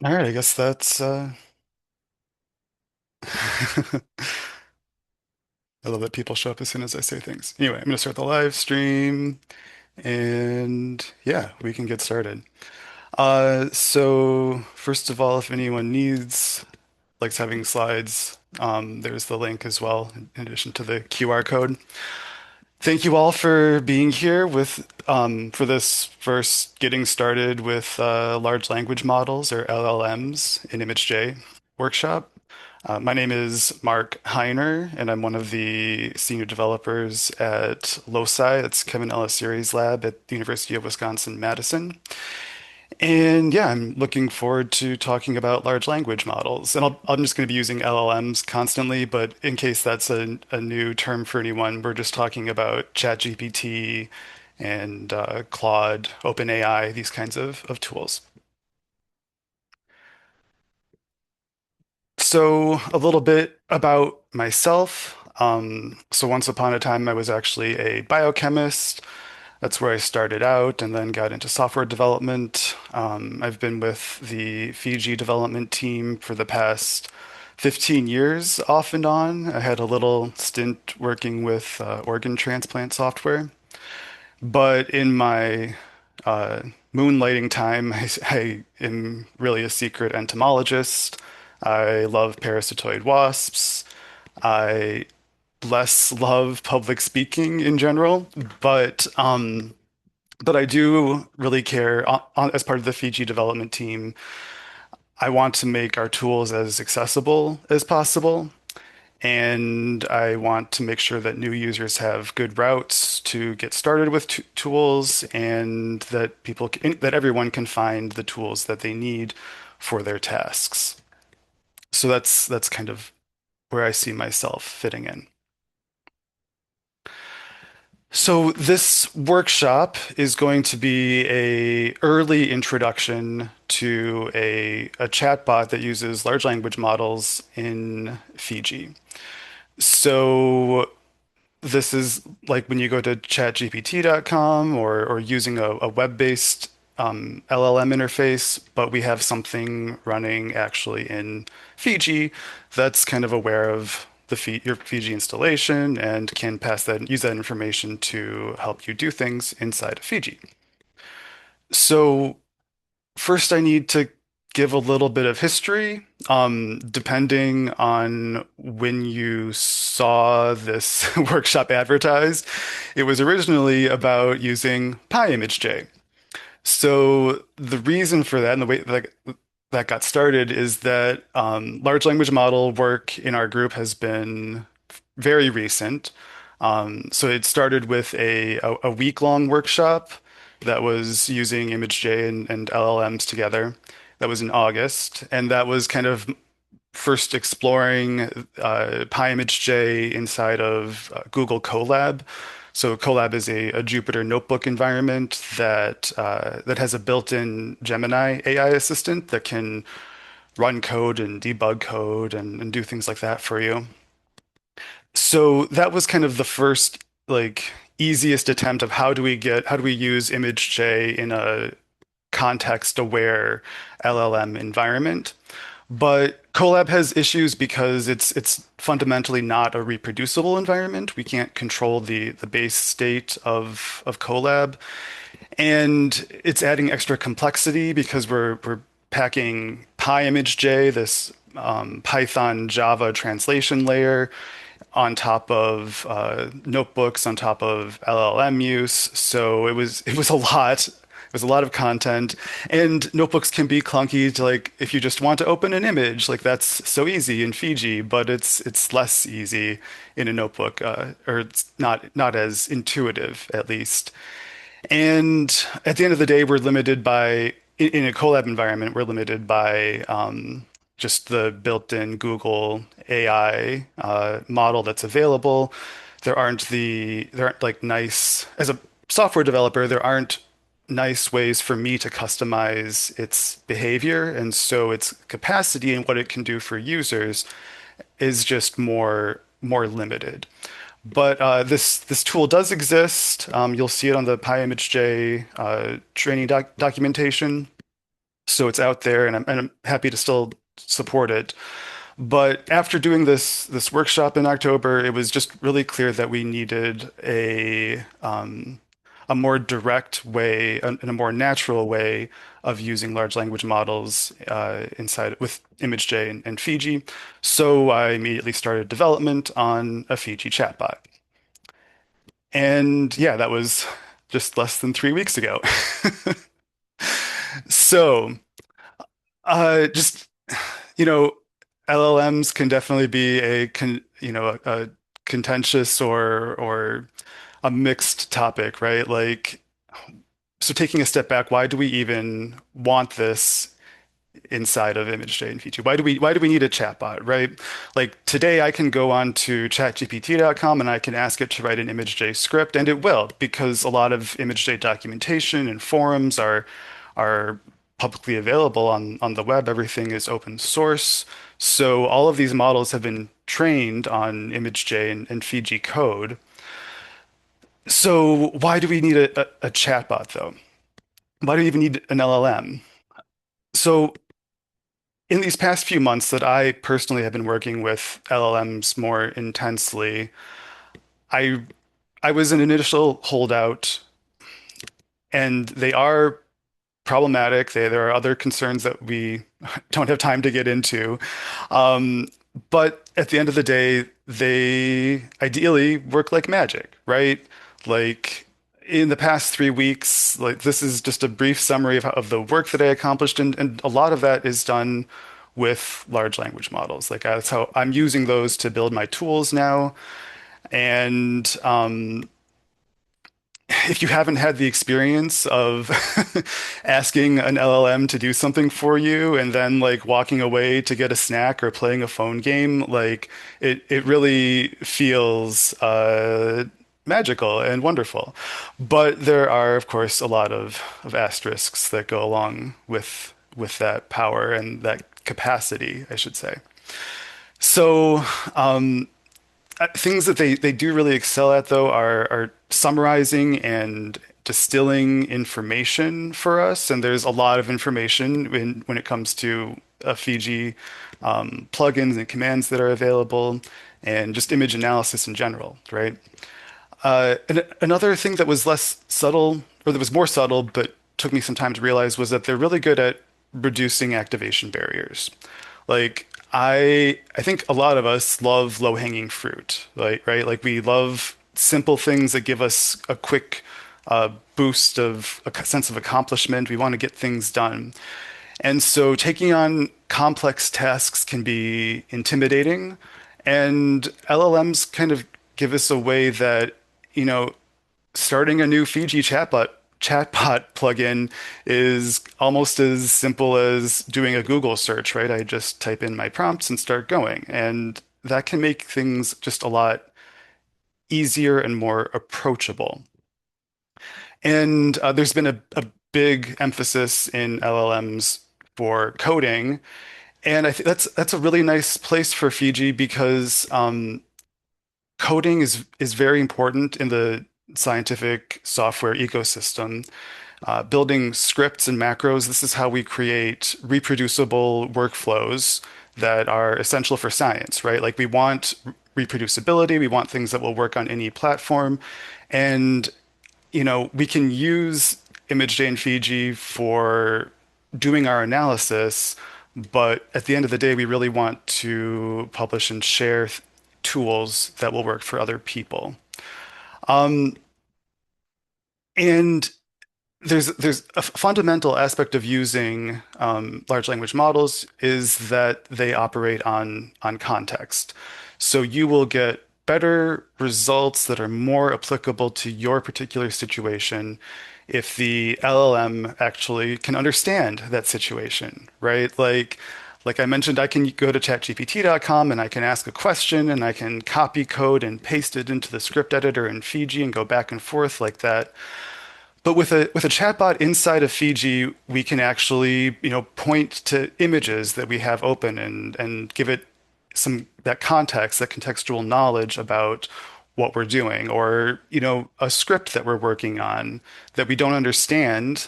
All right, I guess that's I love that people show up as soon as I say things. Anyway, I'm gonna start the live stream and yeah, we can get started. So first of all, if anyone needs likes having slides, there's the link as well, in addition to the QR code. Thank you all for being here with for this first getting started with large language models or LLMs in ImageJ workshop. My name is Mark Hiner, and I'm one of the senior developers at LOSI. That's Kevin Ellis Series Lab at the University of Wisconsin-Madison. And yeah, I'm looking forward to talking about large language models. And I'm just going to be using LLMs constantly, but in case that's a new term for anyone, we're just talking about ChatGPT and Claude, OpenAI, these kinds of tools. So a little bit about myself. So once upon a time, I was actually a biochemist. That's where I started out and then got into software development. I've been with the Fiji development team for the past 15 years, off and on. I had a little stint working with organ transplant software. But in my uh, moonlighting time, I am really a secret entomologist. I love parasitoid wasps. I less love public speaking in general, but I do really care as part of the Fiji development team. I want to make our tools as accessible as possible. And I want to make sure that new users have good routes to get started with t tools and that that everyone can find the tools that they need for their tasks. So that's kind of where I see myself fitting in. So this workshop is going to be a early introduction to a chatbot that uses large language models in Fiji. So this is like when you go to chatgpt.com or using a web-based LLM interface, but we have something running actually in Fiji that's kind of aware of your Fiji installation and can use that information to help you do things inside of Fiji. So first, I need to give a little bit of history. Depending on when you saw this workshop advertised, it was originally about using PyImageJ. So the reason for that and the way that got started is that large language model work in our group has been very recent. So it started with a week-long workshop that was using ImageJ and LLMs together. That was in August, and that was kind of first exploring PyImageJ inside of Google Colab. So Colab is a Jupyter notebook environment that has a built-in Gemini AI assistant that can run code and debug code and do things like that for you. So that was kind of the first like easiest attempt of how do we use ImageJ in a context-aware LLM environment. But Colab has issues because it's fundamentally not a reproducible environment. We can't control the base state of Colab, and it's adding extra complexity because we're packing PyImageJ, this Python Java translation layer, on top of notebooks, on top of LLM use. So it was a lot. It was a lot of content, and notebooks can be clunky to like if you just want to open an image, like that's so easy in Fiji, but it's less easy in a notebook, or it's not as intuitive at least. And at the end of the day, we're limited by, in a Colab environment, we're limited by just the built-in Google AI model that's available. There aren't like nice, as a software developer, there aren't nice ways for me to customize its behavior. And so its capacity and what it can do for users is just more limited. But this tool does exist. You'll see it on the PyImageJ training documentation. So it's out there, and I'm happy to still support it. But after doing this workshop in October, it was just really clear that we needed a more direct way and a more natural way of using large language models inside with ImageJ and Fiji. So I immediately started development on a Fiji chatbot. And yeah, that was just less than 3 weeks ago. So, just you know, LLMs can definitely be a contentious or a mixed topic, right? Like, so taking a step back, why do we even want this inside of ImageJ and Fiji? Why do we need a chatbot, right? Like today I can go on to chatgpt.com and I can ask it to write an ImageJ script and it will because a lot of ImageJ documentation and forums are publicly available on the web. Everything is open source. So all of these models have been trained on ImageJ and Fiji code. So why do we need a chatbot though? Why do we even need an LLM? So in these past few months that I personally have been working with LLMs more intensely, I I was an initial holdout, and they are problematic. There are other concerns that we don't have time to get into. Um, but at the end of the day, they ideally work like magic, right? Like in the past 3 weeks, like this is just a brief summary of the work that I accomplished, and a lot of that is done with large language models. Like that's how I'm using those to build my tools now. And if you haven't had the experience of asking an LLM to do something for you and then like walking away to get a snack or playing a phone game, like it really feels magical and wonderful. But there are, of course, a lot of asterisks that go along with that power and that capacity, I should say. So, things that they do really excel at though are summarizing and distilling information for us. And there's a lot of information when it comes to Fiji plugins and commands that are available, and just image analysis in general, right? And another thing that was less subtle, or that was more subtle, but took me some time to realize, was that they're really good at reducing activation barriers. Like I think a lot of us love low-hanging fruit, like right? Like we love simple things that give us a quick boost of a sense of accomplishment. We want to get things done. And so taking on complex tasks can be intimidating, and LLMs kind of give us a way that, you know, starting a new Fiji chatbot plugin is almost as simple as doing a Google search, right? I just type in my prompts and start going, and that can make things just a lot easier and more approachable. And there's been a big emphasis in LLMs for coding, and I think that's a really nice place for Fiji because coding is very important in the scientific software ecosystem. Building scripts and macros, this is how we create reproducible workflows that are essential for science, right? Like we want reproducibility, we want things that will work on any platform. And, you know, we can use ImageJ and Fiji for doing our analysis, but at the end of the day, we really want to publish and share tools that will work for other people. Um, and there's a fundamental aspect of using large language models is that they operate on context. So you will get better results that are more applicable to your particular situation if the LLM actually can understand that situation, right? Like I mentioned, I can go to chatgpt.com and I can ask a question and I can copy code and paste it into the script editor in Fiji and go back and forth like that. But with a chatbot inside of Fiji, we can actually, you know, point to images that we have open and give it some that context, that contextual knowledge about what we're doing, or a script that we're working on that we don't understand.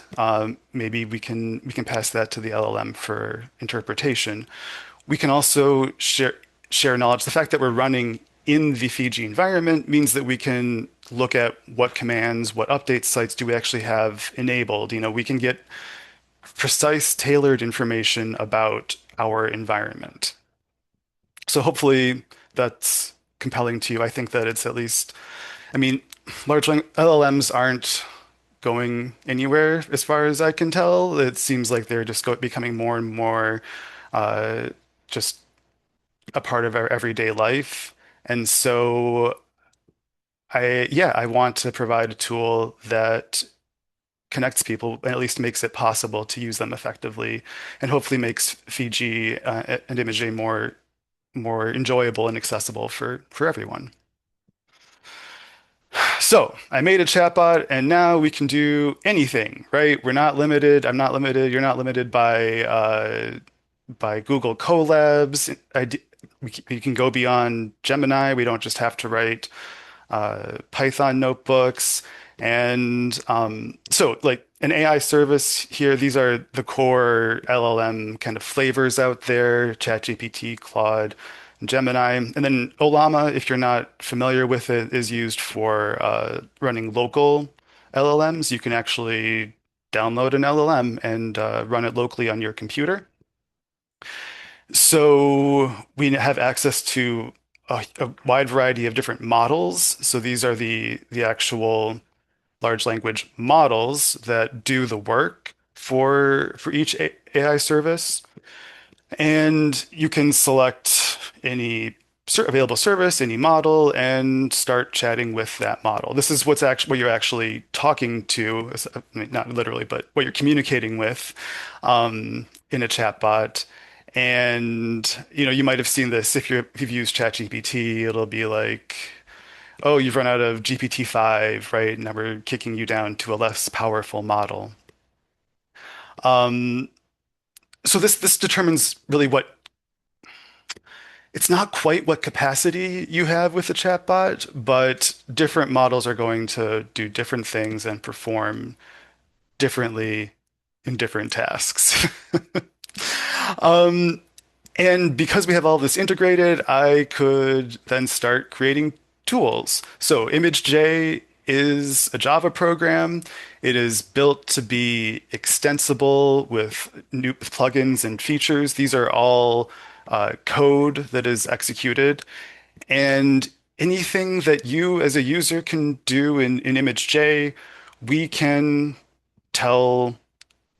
Maybe we can pass that to the LLM for interpretation. We can also share knowledge. The fact that we're running in the Fiji environment means that we can look at what commands, what update sites do we actually have enabled. We can get precise, tailored information about our environment. So hopefully that's compelling to you. I think that it's at least, I mean, large language LLMs aren't going anywhere as far as I can tell. It seems like they're just becoming more and more uh, just a part of our everyday life. And so I want to provide a tool that connects people and at least makes it possible to use them effectively and hopefully makes Fiji and ImageJ more enjoyable and accessible for everyone. So I made a chatbot and now we can do anything, right? We're not limited. I'm not limited. You're not limited by Google Colabs. We can go beyond Gemini. We don't just have to write Python notebooks. And so, like an AI service here, these are the core LLM kind of flavors out there: ChatGPT, Claude, Gemini. And then Olama, if you're not familiar with it, is used for running local LLMs. You can actually download an LLM and run it locally on your computer. So we have access to a wide variety of different models. So these are the actual large language models that do the work for each AI service. And you can select any available service, any model, and start chatting with that model. This is what you're actually talking to, I mean, not literally, but what you're communicating with in a chatbot. And you might have seen this if you've used ChatGPT, it'll be like, oh, you've run out of GPT-5, right? Now we're kicking you down to a less powerful model. Um, so this determines really what it's not quite what capacity you have with the chatbot, but different models are going to do different things and perform differently in different tasks. Um, And because we have all this integrated, I could then start creating tools. So ImageJ is a Java program. It is built to be extensible with new plugins and features. These are all code that is executed. And anything that you as a user can do in ImageJ, we can tell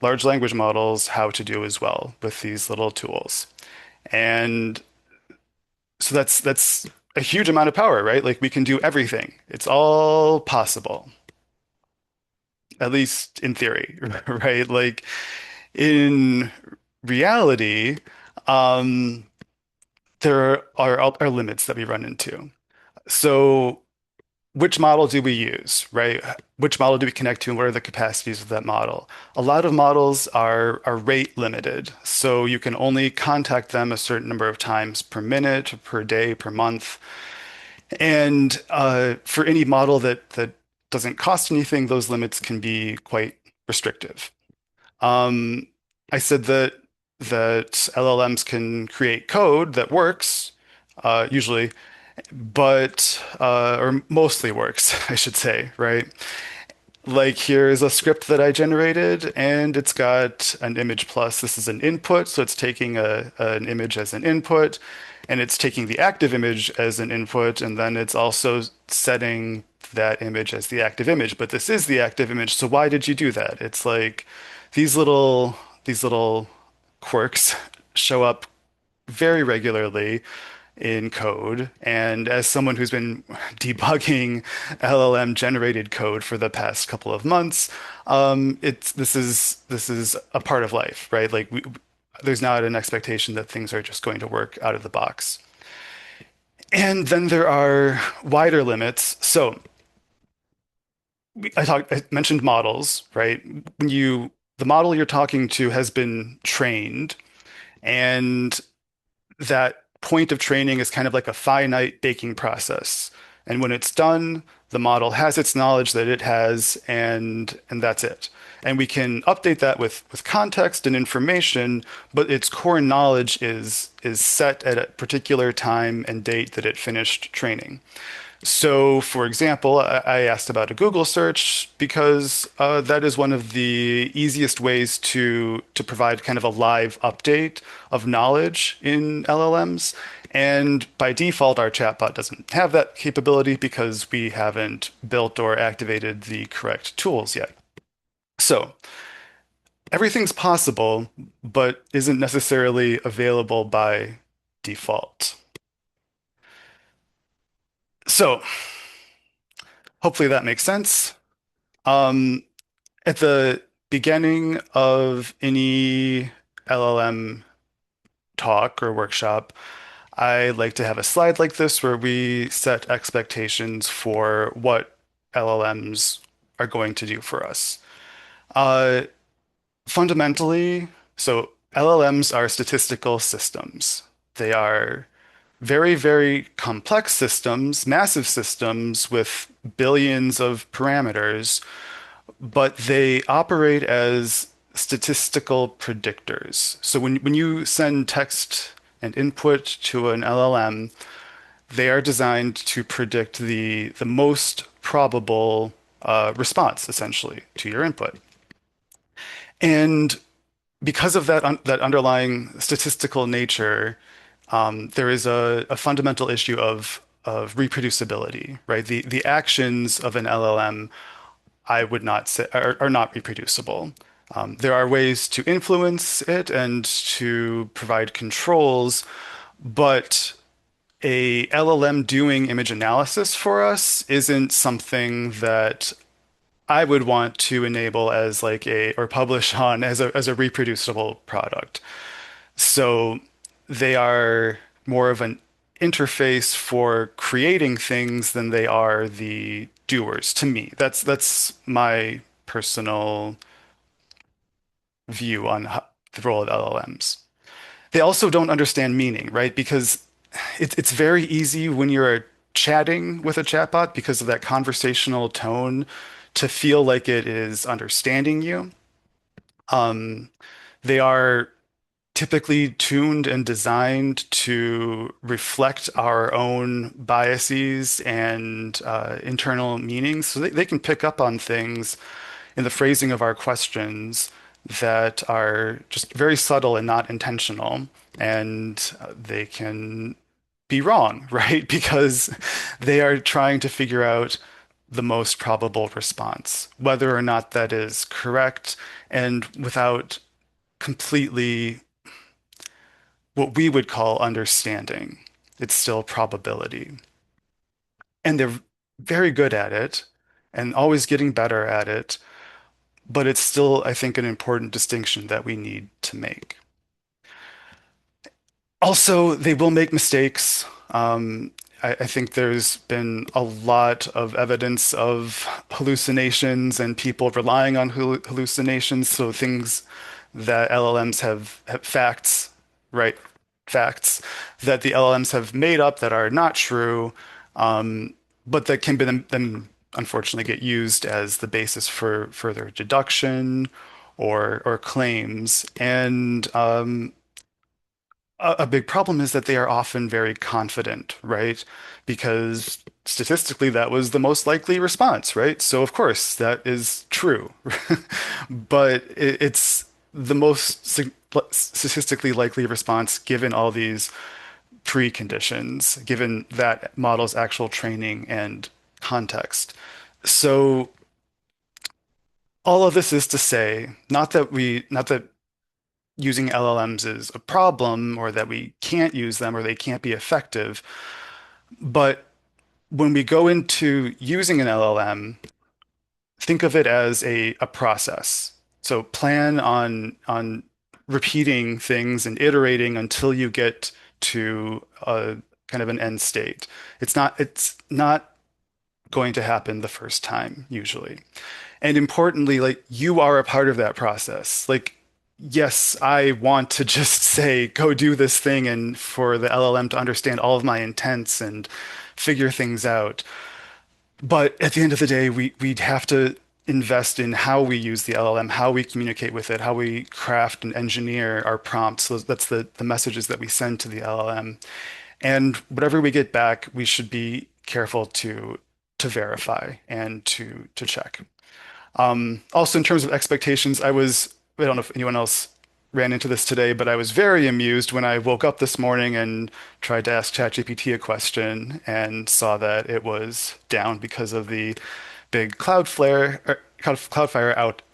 large language models how to do as well with these little tools. And so that's a huge amount of power, right? Like we can do everything. It's all possible, at least in theory, right? Like in reality, um, there are limits that we run into. So which model do we use, right? Which model do we connect to, and what are the capacities of that model? A lot of models are rate limited, so you can only contact them a certain number of times per minute, per day, per month. And for any model that doesn't cost anything, those limits can be quite restrictive. Um, I said that LLMs can create code that works, usually, but or mostly works, I should say, right? Like here is a script that I generated, and it's got an image plus. This is an input, so it's taking an image as an input, and it's taking the active image as an input, and then it's also setting that image as the active image. But this is the active image, so why did you do that? It's like these little quirks show up very regularly in code. And as someone who's been debugging LLM generated code for the past couple of months, it's this is a part of life, right? Like there's not an expectation that things are just going to work out of the box. And then there are wider limits. So I mentioned models, right? The model you're talking to has been trained, and that point of training is kind of like a finite baking process. And when it's done, the model has its knowledge that it has, and that's it. And we can update that with context and information, but its core knowledge is set at a particular time and date that it finished training. So, for example, I asked about a Google search because that is one of the easiest ways to provide kind of a live update of knowledge in LLMs. And by default, our chatbot doesn't have that capability because we haven't built or activated the correct tools yet. So, everything's possible, but isn't necessarily available by default. So, hopefully that makes sense. Um, At the beginning of any LLM talk or workshop, I like to have a slide like this where we set expectations for what LLMs are going to do for us. Uh, Fundamentally, so LLMs are statistical systems. They are very, very complex systems, massive systems with billions of parameters, but they operate as statistical predictors. So when you send text and input to an LLM, they are designed to predict the most probable response, essentially, to your input. And because of that underlying statistical nature, there is a fundamental issue of reproducibility, right? The actions of an LLM I would not say are not reproducible. There are ways to influence it and to provide controls, but a LLM doing image analysis for us isn't something that I would want to enable as like a or publish on as a reproducible product. So they are more of an interface for creating things than they are the doers to me. That's my personal view on the role of LLMs. They also don't understand meaning, right? Because it's very easy when you're chatting with a chatbot because of that conversational tone to feel like it is understanding you. Um, they are typically tuned and designed to reflect our own biases and internal meanings. So they can pick up on things in the phrasing of our questions that are just very subtle and not intentional. And they can be wrong, right? Because they are trying to figure out the most probable response, whether or not that is correct, and without completely what we would call understanding. It's still probability. And they're very good at it and always getting better at it, but it's still, I think, an important distinction that we need to make. Also, they will make mistakes. I think there's been a lot of evidence of hallucinations and people relying on hallucinations. So things that LLMs have facts, right? Facts that the LLMs have made up that are not true, but that can be then unfortunately get used as the basis for further deduction or claims. And a big problem is that they are often very confident, right? Because statistically, that was the most likely response, right? So, of course, that is true. But it's the most statistically likely response given all these preconditions, given that model's actual training and context. So, all of this is to say, not that using LLMs is a problem or that we can't use them or they can't be effective. But when we go into using an LLM, think of it as a process. So plan on repeating things and iterating until you get to a kind of an end state. It's not going to happen the first time usually. And importantly, like you are a part of that process. Like, yes, I want to just say, go do this thing and for the LLM to understand all of my intents and figure things out. But at the end of the day, we'd have to invest in how we use the LLM, how we communicate with it, how we craft and engineer our prompts. So that's the messages that we send to the LLM. And whatever we get back, we should be careful to verify and to check. Also, in terms of expectations, I don't know if anyone else ran into this today, but I was very amused when I woke up this morning and tried to ask ChatGPT a question and saw that it was down because of the big Cloudflare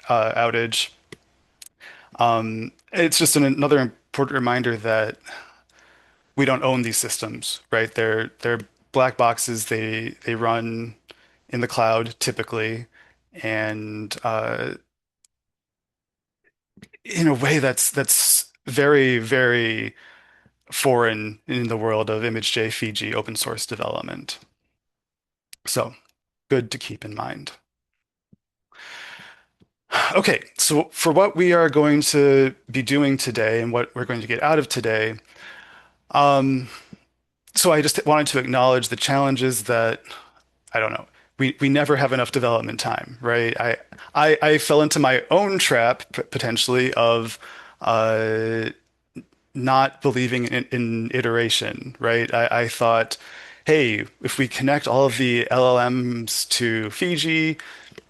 outage. It's just another important reminder that we don't own these systems, right? They're black boxes. They run in the cloud typically, and in a way that's very, very foreign in the world of ImageJ Fiji open source development. So good to keep in mind. Okay, so for what we are going to be doing today and what we're going to get out of today, um, so I just wanted to acknowledge the challenges that I don't know. We never have enough development time, right? I fell into my own trap potentially of uh, not believing in iteration, right? I thought, hey, if we connect all of the LLMs to Fiji,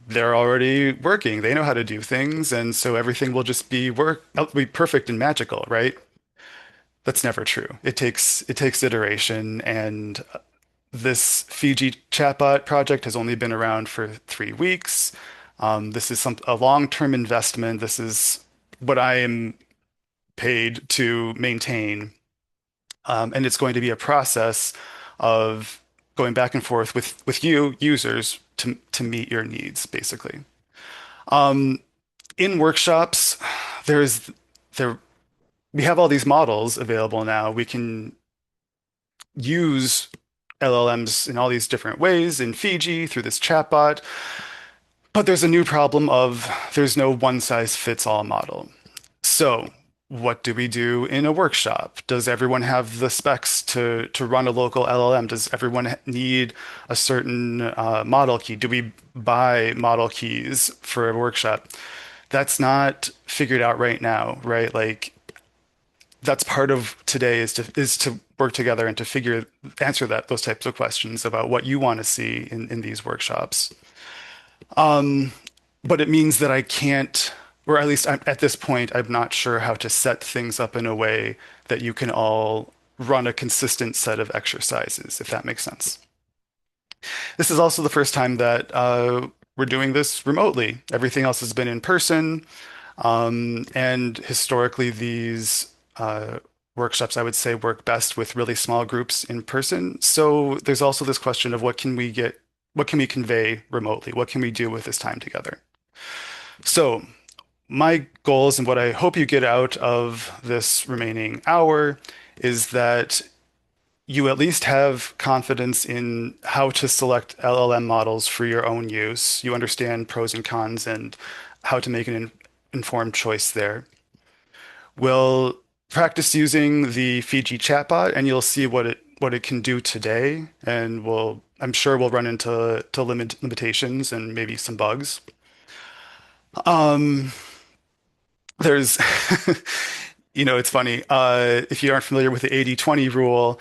they're already working. They know how to do things, and so everything will just be perfect and magical, right? That's never true. It takes iteration, and this Fiji chatbot project has only been around for 3 weeks. This is a long-term investment. This is what I am paid to maintain. And it's going to be a process of going back and forth with you users to meet your needs, basically. In workshops, there's there we have all these models available now. We can use LLMs in all these different ways in Fiji through this chatbot, but there's a new problem of there's no one size fits all model. So, what do we do in a workshop? Does everyone have the specs to run a local LLM? Does everyone need a certain model key? Do we buy model keys for a workshop? That's not figured out right now, right? Like that's part of today is to work together and to answer those types of questions about what you want to see in these workshops. But it means that I can't, or at least at this point, I'm not sure how to set things up in a way that you can all run a consistent set of exercises, if that makes sense. This is also the first time that we're doing this remotely. Everything else has been in person, and historically, these workshops, I would say, work best with really small groups in person. So there's also this question of what can we convey remotely? What can we do with this time together? So my goals and what I hope you get out of this remaining hour is that you at least have confidence in how to select LLM models for your own use. You understand pros and cons and how to make an informed choice there. We'll practice using the Fiji chatbot, and you'll see what it can do today. And I'm sure we'll run into limitations and maybe some bugs. Um, there's, it's funny. If you aren't familiar with the 80/20 rule,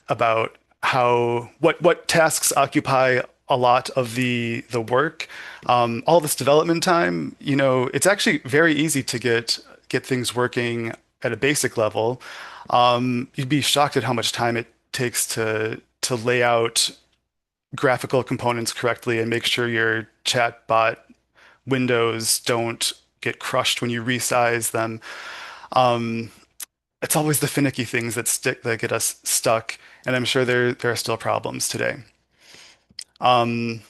about what tasks occupy a lot of the work, all this development time, it's actually very easy to get things working at a basic level. You'd be shocked at how much time it takes to lay out graphical components correctly and make sure your chatbot windows don't get crushed when you resize them. Um, it's always the finicky things that get us stuck, and I'm sure there are still problems today. Um,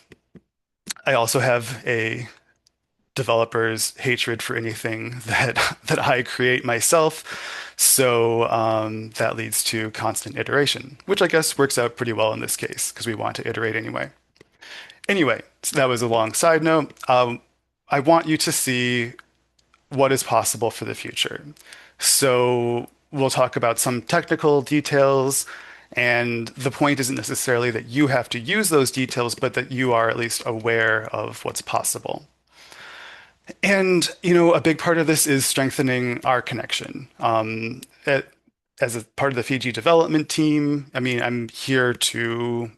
I also have a developer's hatred for anything that I create myself. So that leads to constant iteration, which I guess works out pretty well in this case because we want to iterate anyway. Anyway, so that was a long side note. I want you to see what is possible for the future. So we'll talk about some technical details And the point isn't necessarily that you have to use those details, but that you are at least aware of what's possible. And, a big part of this is strengthening our connection. As a part of the Fiji development team, I mean, I'm here to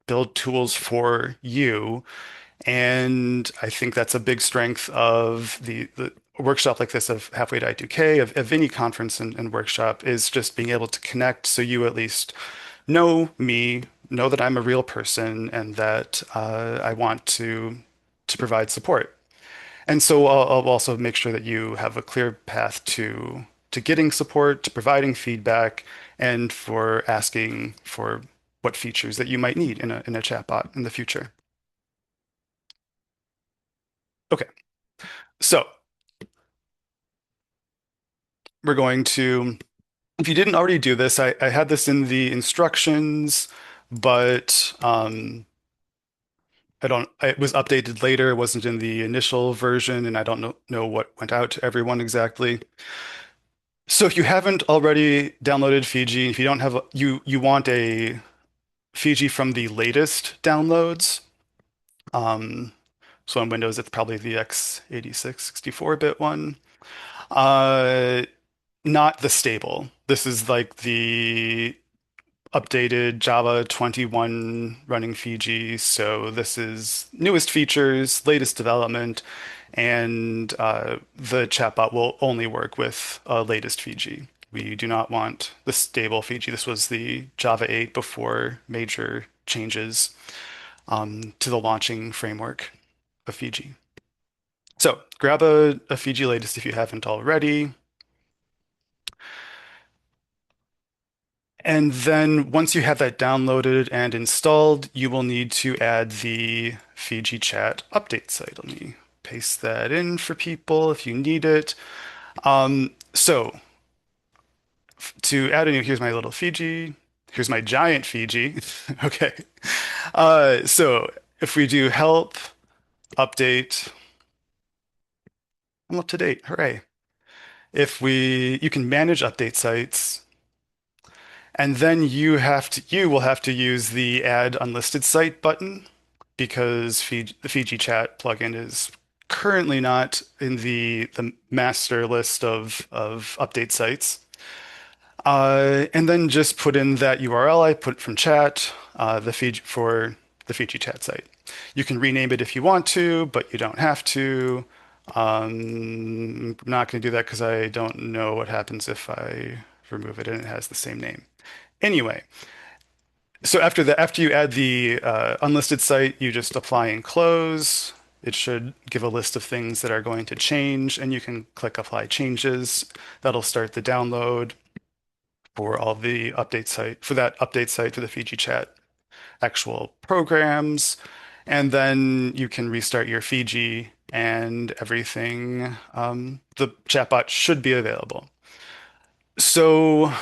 build tools for you. And I think that's a big strength of the workshop like this of Halfway to I2K, of any conference and workshop, is just being able to connect so you at least know me, know that I'm a real person and that I want to provide support. And so I'll also make sure that you have a clear path to getting support, to providing feedback, and for asking for what features that you might need in a chatbot in the future. Okay, so we're going to, if you didn't already do this, I had this in the instructions, but it was updated later. It wasn't in the initial version, and I don't know what went out to everyone exactly. So if you haven't already downloaded Fiji, if you don't have, you want a Fiji from the latest downloads. Um, so on Windows, it's probably the x86 64-bit one. Uh, Not the stable. This is like the updated Java 21 running Fiji. So this is newest features, latest development, and the chatbot will only work with latest Fiji. We do not want the stable Fiji. This was the Java 8 before major changes to the launching framework of Fiji. So grab a Fiji latest if you haven't already. And then once you have that downloaded and installed, you will need to add the Fiji chat update site. Let me paste that in for people if you need it. So to add a new, here's my little Fiji. Here's my giant Fiji. Okay. So if we do help update, I'm up to date. Hooray. You can manage update sites. And then you will have to use the add unlisted site button because the Fiji chat plugin is currently not in the master list of update sites. And then just put in that URL I put from chat, the Fiji for the Fiji chat site. You can rename it if you want to, but you don't have to. I'm not going to do that because I don't know what happens if I remove it and it has the same name. Anyway, so after you add the unlisted site, you just apply and close. It should give a list of things that are going to change, and you can click Apply Changes. That'll start the download for all the update site, for that update site for the Fiji chat actual programs. And then you can restart your Fiji and everything. The chatbot should be available. So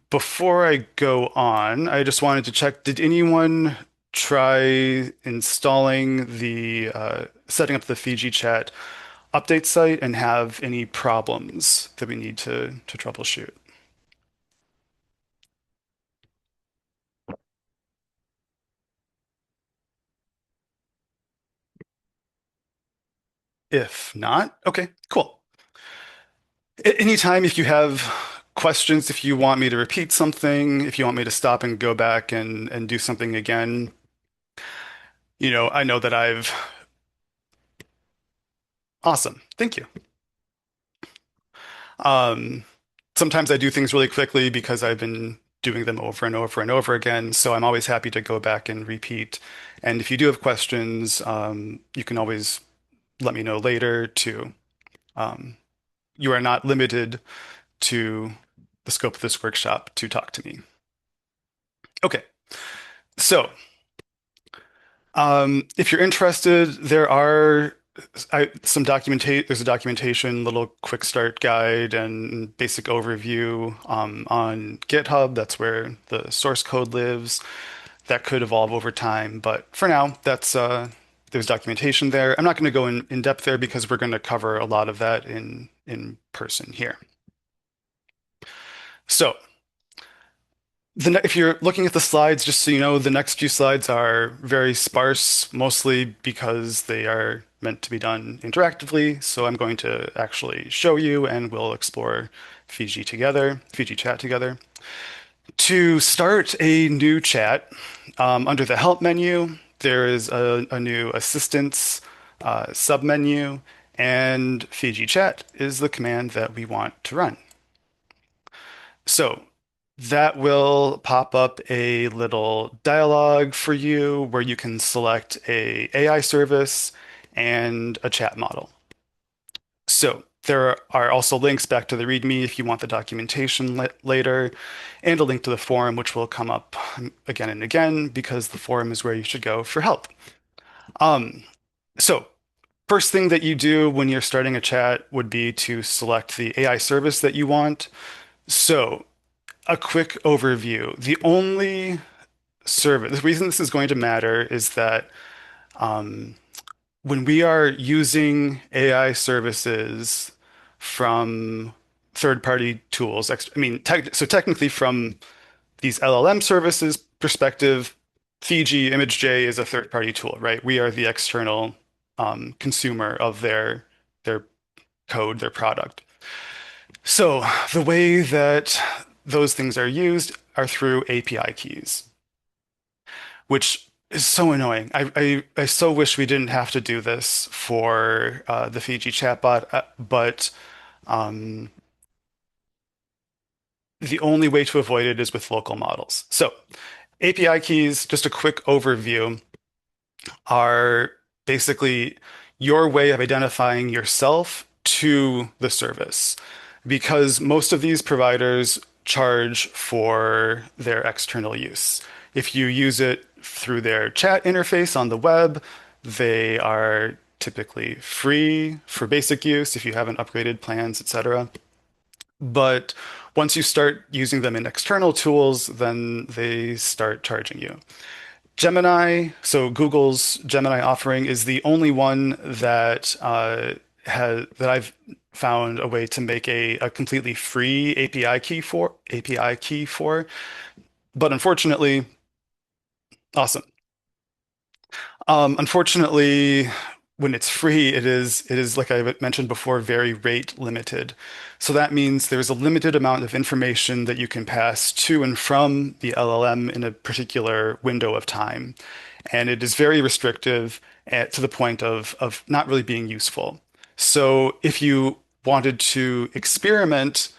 before I go on, I just wanted to check, did anyone try installing setting up the Fiji chat update site and have any problems that we need to troubleshoot? If not, okay, cool. Anytime if you have questions, if you want me to repeat something, if you want me to stop and go back and do something again, I know that I've awesome. Thank you. Um, Sometimes I do things really quickly because I've been doing them over and over and over again. So I'm always happy to go back and repeat. And if you do have questions, you can always let me know later too. Um, you are not limited to the scope of this workshop to talk to me. Okay, so if you're interested, there's a documentation, little quick start guide and basic overview on GitHub. That's where the source code lives. That could evolve over time, but for now, there's documentation there. I'm not going to go in depth there because we're going to cover a lot of that in person here. So If you're looking at the slides, just so you know, the next few slides are very sparse, mostly because they are meant to be done interactively. So I'm going to actually show you and we'll explore Fiji chat together. To start a new chat, under the help menu, there is a new assistance submenu, and Fiji chat is the command that we want to run. So that will pop up a little dialog for you where you can select a AI service and a chat model. So there are also links back to the README if you want the documentation later, and a link to the forum, which will come up again and again because the forum is where you should go for help. Um, so first thing that you do when you're starting a chat would be to select the AI service that you want. So a quick overview. The only service, the reason this is going to matter is that um, when we are using AI services from third-party tools, I mean, so technically from these LLM services perspective, Fiji ImageJ is a third-party tool, right? We are the external consumer of their code, their product. So the way that those things are used are through API keys, which is so annoying. I so wish we didn't have to do this for the Fiji chatbot, but um, the only way to avoid it is with local models. So API keys, just a quick overview, are basically your way of identifying yourself to the service. Because most of these providers charge for their external use. If you use it through their chat interface on the web, they are typically free for basic use if you haven't upgraded plans, etc. But once you start using them in external tools, then they start charging you. Gemini, so Google's Gemini offering is the only one that that I've found a way to make a completely free API key for. But unfortunately, awesome. Unfortunately, when it's free, it is like I mentioned before, very rate limited. So that means there's a limited amount of information that you can pass to and from the LLM in a particular window of time. And it is very restrictive to the point of not really being useful. So if you wanted to experiment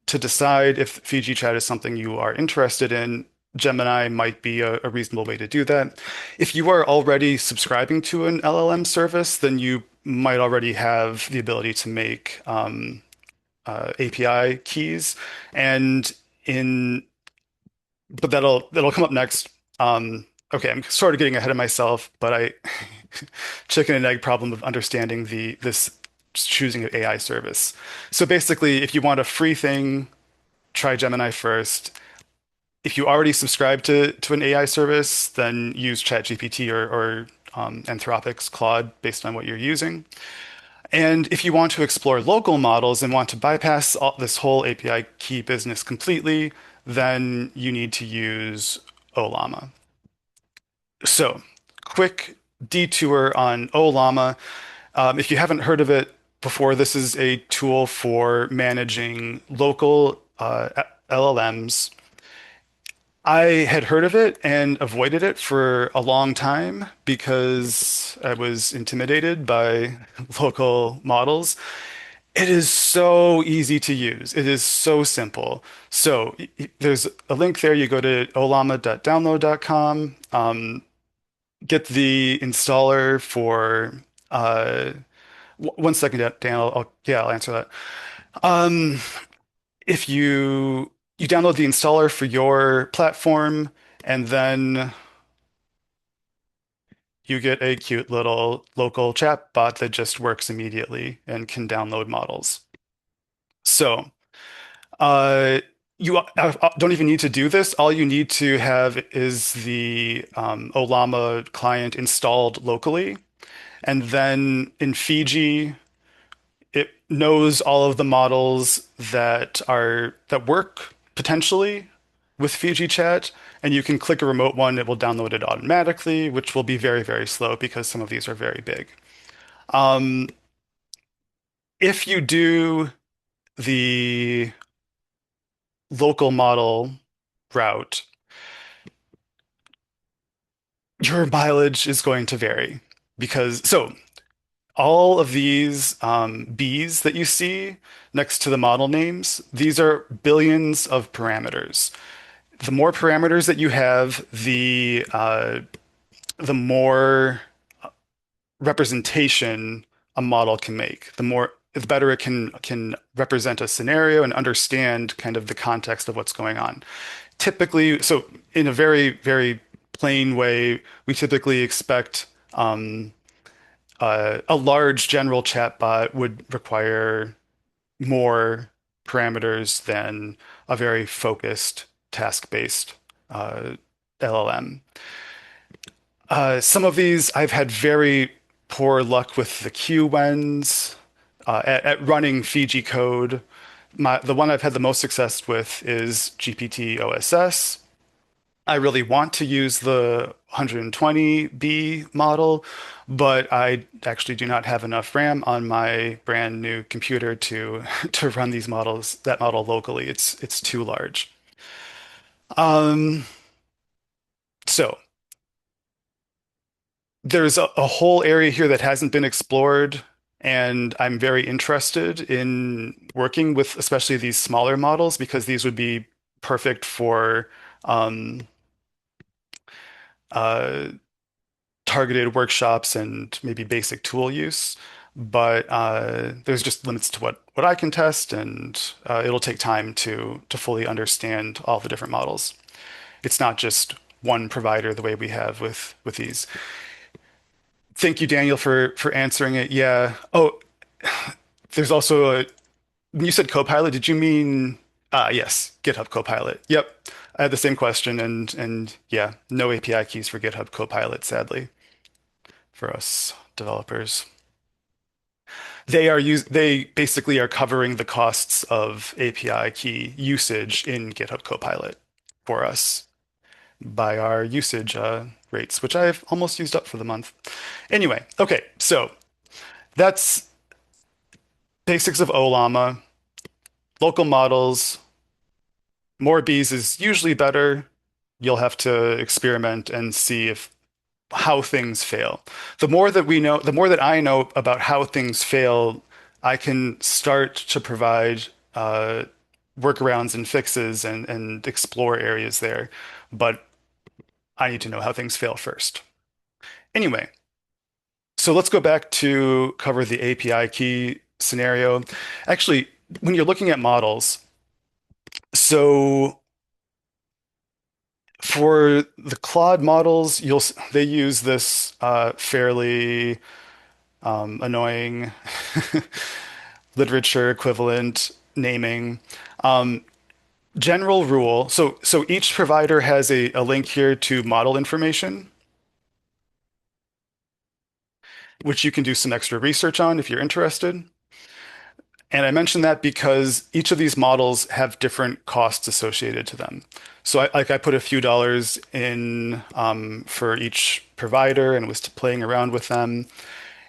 to decide if Fiji Chat is something you are interested in, Gemini might be a reasonable way to do that. If you are already subscribing to an LLM service, then you might already have the ability to make API keys, and in but that'll come up next. Okay, I'm sort of getting ahead of myself, but I chicken and egg problem of understanding the this choosing an AI service. So basically, if you want a free thing, try Gemini first. If you already subscribe to an AI service, then use ChatGPT or Anthropic's Claude based on what you're using. And if you want to explore local models and want to bypass this whole API key business completely, then you need to use Olama. So, quick detour on Olama. If you haven't heard of it before, this is a tool for managing local LLMs. I had heard of it and avoided it for a long time because I was intimidated by local models. It is so easy to use. It is so simple. So there's a link there. You go to olama.download.com, get the installer for uh, 1 second, Dan. Yeah, I'll answer that. Um, if you download the installer for your platform, and then you get a cute little local chat bot that just works immediately and can download models. So, uh, you don't even need to do this. All you need to have is the Olama client installed locally. And then in Fiji, it knows all of the models that work potentially. with Fiji Chat, and you can click a remote one, it will download it automatically, which will be very, very slow because some of these are very big. Um, if you do the local model route, your mileage is going to vary because all of these Bs that you see next to the model names, these are billions of parameters. The more parameters that you have, the more representation a model can make. The better it can represent a scenario and understand kind of the context of what's going on. Typically, so in a very, very plain way, we typically expect a large general chatbot would require more parameters than a very focused task-based uh, LLM. Some of these I've had very poor luck with the QWens at running Fiji code. The one I've had the most success with is GPT OSS. I really want to use the 120B model, but I actually do not have enough RAM on my brand new computer to to run that model locally. It's too large. Um, so there's a whole area here that hasn't been explored, and I'm very interested in working with especially these smaller models because these would be perfect for um, uh, targeted workshops and maybe basic tool use. But there's just limits to what I can test, and it'll take time to fully understand all the different models. It's not just one provider the way we have with these. Thank you, Daniel, for answering it. Yeah. Oh, there's also you said Copilot. Did you mean yes, GitHub Copilot. Yep. I had the same question and yeah, no API keys for GitHub Copilot, sadly, for us developers. They basically are covering the costs of API key usage in GitHub Copilot for us by our usage rates, which I've almost used up for the month. Anyway, okay, so that's basics of OLLAMA. Local models, more bees is usually better. You'll have to experiment and see if how things fail. The more that we know, the more that I know about how things fail, I can start to provide workarounds and fixes and explore areas there. But I need to know how things fail first. Anyway, so let's go back to cover the API key scenario. Actually, when you're looking at models, so for the Claude models, they use this fairly annoying literature equivalent naming. Um, General rule. So each provider has a link here to model information, which you can do some extra research on if you're interested. And I mention that because each of these models have different costs associated to them. So I put a few dollars in for each provider and was playing around with them.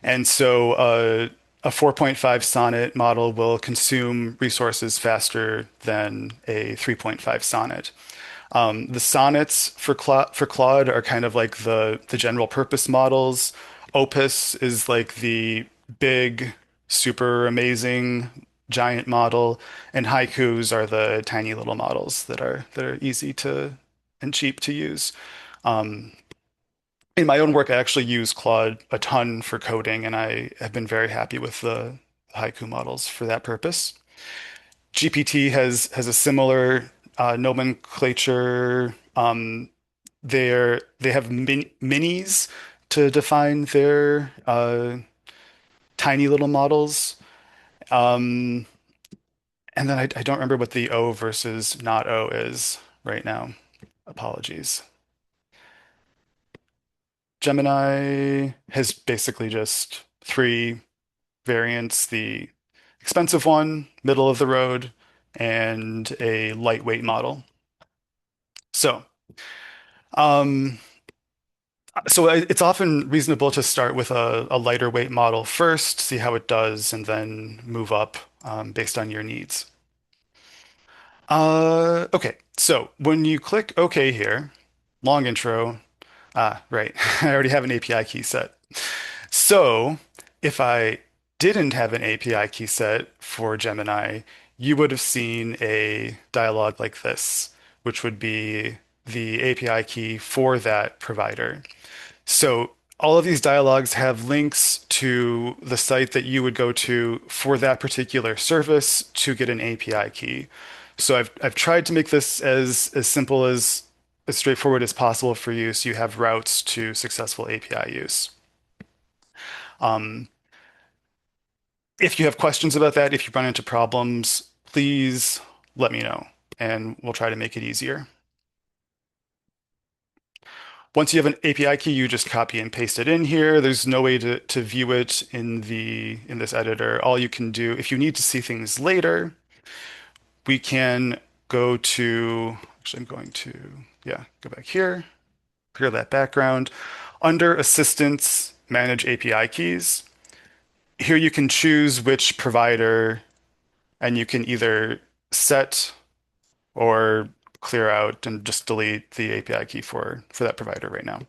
And so a 4.5 sonnet model will consume resources faster than a 3.5 sonnet. The sonnets for Claude are kind of like the general purpose models. Opus is like the big, super amazing giant model, and haikus are the tiny little models that are easy to and cheap to use. Um, in my own work, I actually use Claude a ton for coding, and I have been very happy with the haiku models for that purpose. GPT has a similar nomenclature. They have minis to define their tiny little models. Um, and then I don't remember what the O versus not O is right now. Apologies. Gemini has basically just three variants, the expensive one, middle of the road, and a lightweight model. So, um, it's often reasonable to start with a lighter weight model first, see how it does, and then move up based on your needs. Okay, so when you click OK here, long intro. Ah, right. I already have an API key set. So if I didn't have an API key set for Gemini, you would have seen a dialog like this, which would be the API key for that provider. So all of these dialogues have links to the site that you would go to for that particular service to get an API key. So I've tried to make this as simple as straightforward as possible for you, so you have routes to successful API use. Um, if you have questions about that, if you run into problems, please let me know, and we'll try to make it easier. Once you have an API key, you just copy and paste it in here. There's no way to view it in this editor. All you can do, if you need to see things later, we can go to, actually I'm going to, yeah, go back here, clear that background. Under Assistance, Manage API Keys. Here you can choose which provider, and you can either set or clear out and just delete the API key for that provider right now.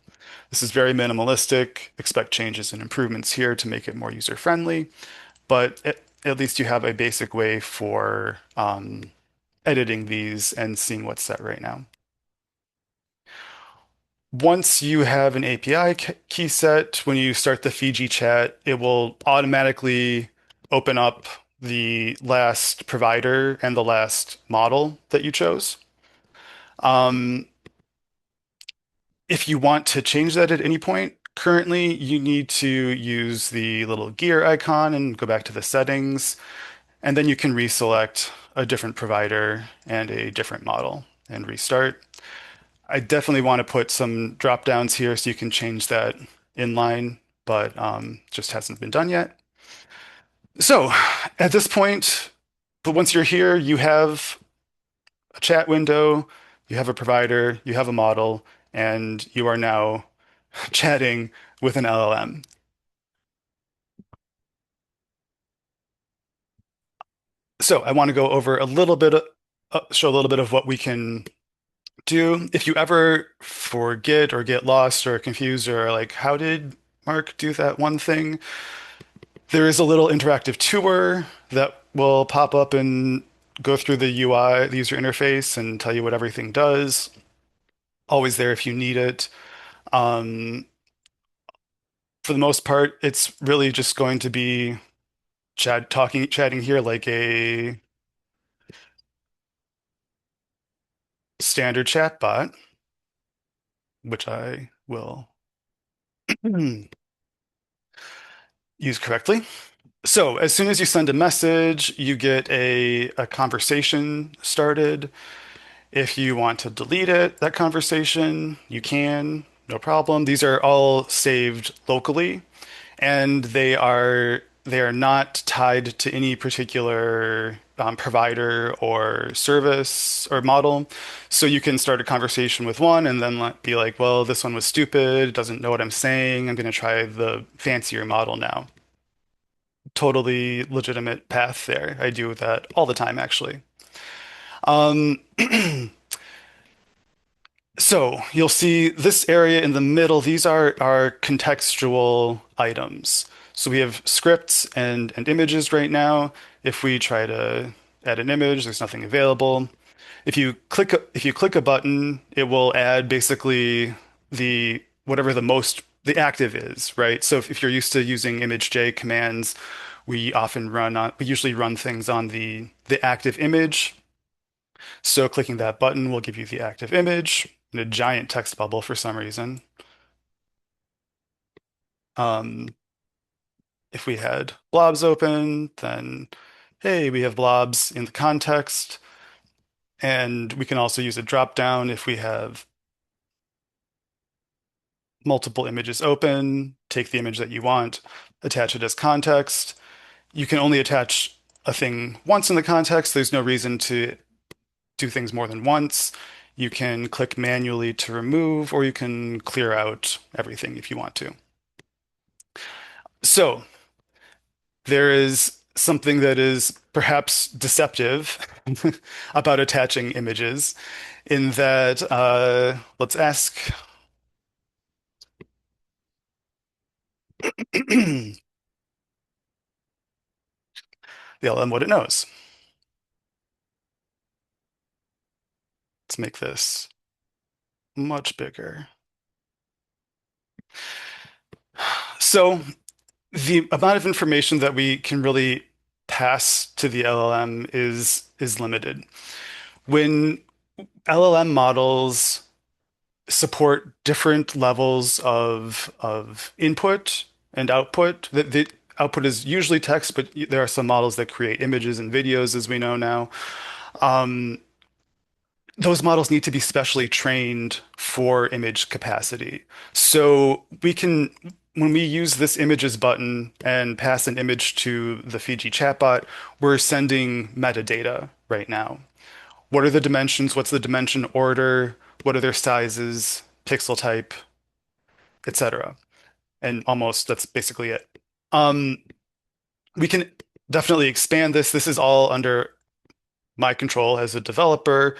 This is very minimalistic. Expect changes and improvements here to make it more user-friendly, but at least you have a basic way for editing these and seeing what's set right now. Once you have an API key set, when you start the Fiji chat, it will automatically open up the last provider and the last model that you chose. Um, if you want to change that at any point, currently you need to use the little gear icon and go back to the settings, and then you can reselect a different provider and a different model and restart. I definitely want to put some drop downs here so you can change that inline, but just hasn't been done yet. So at this point, but once you're here, you have a chat window, you have a provider, you have a model, and you are now chatting with an LLM. So I want to go over a little bit, show a little bit of what we can do. If you ever forget or get lost or confused or are like, how did Mark do that one thing? There is a little interactive tour that will pop up and go through the UI, the user interface, and tell you what everything does. Always there if you need it. Um, for the most part, it's really just going to be chatting here like a standard chat bot, which I will use correctly. So as soon as you send a message, you get a conversation started. If you want to delete that conversation, you can, no problem. These are all saved locally, and they are not tied to any particular provider or service or model. So you can start a conversation with one and then be like, well, this one was stupid, doesn't know what I'm saying. I'm going to try the fancier model now. Totally legitimate path there. I do that all the time, actually. Um, So you'll see this area in the middle. These are our contextual items. So we have scripts and images right now. If we try to add an image, there's nothing available. If you click a button, it will add basically the whatever the active is, right? So if you're used to using ImageJ commands, we usually run things on the active image. So clicking that button will give you the active image in a giant text bubble for some reason. Um, if we had blobs open, then hey, we have blobs in the context. And we can also use a drop down if we have multiple images open, take the image that you want, attach it as context. You can only attach a thing once in the context. There's no reason to do things more than once. You can click manually to remove, or you can clear out everything if you want to. So there is something that is perhaps deceptive about attaching images in that let's ask the LM what it knows. Let's make this much bigger. So the amount of information that we can really pass to the LLM is limited. When LLM models support different levels of input and output, the output is usually text, but there are some models that create images and videos, as we know now. Um, those models need to be specially trained for image capacity. So we can, when we use this images button and pass an image to the Fiji chatbot, we're sending metadata right now. What are the dimensions? What's the dimension order? What are their sizes, pixel type, etc. And almost that's basically it. Um, we can definitely expand this. This is all under my control as a developer.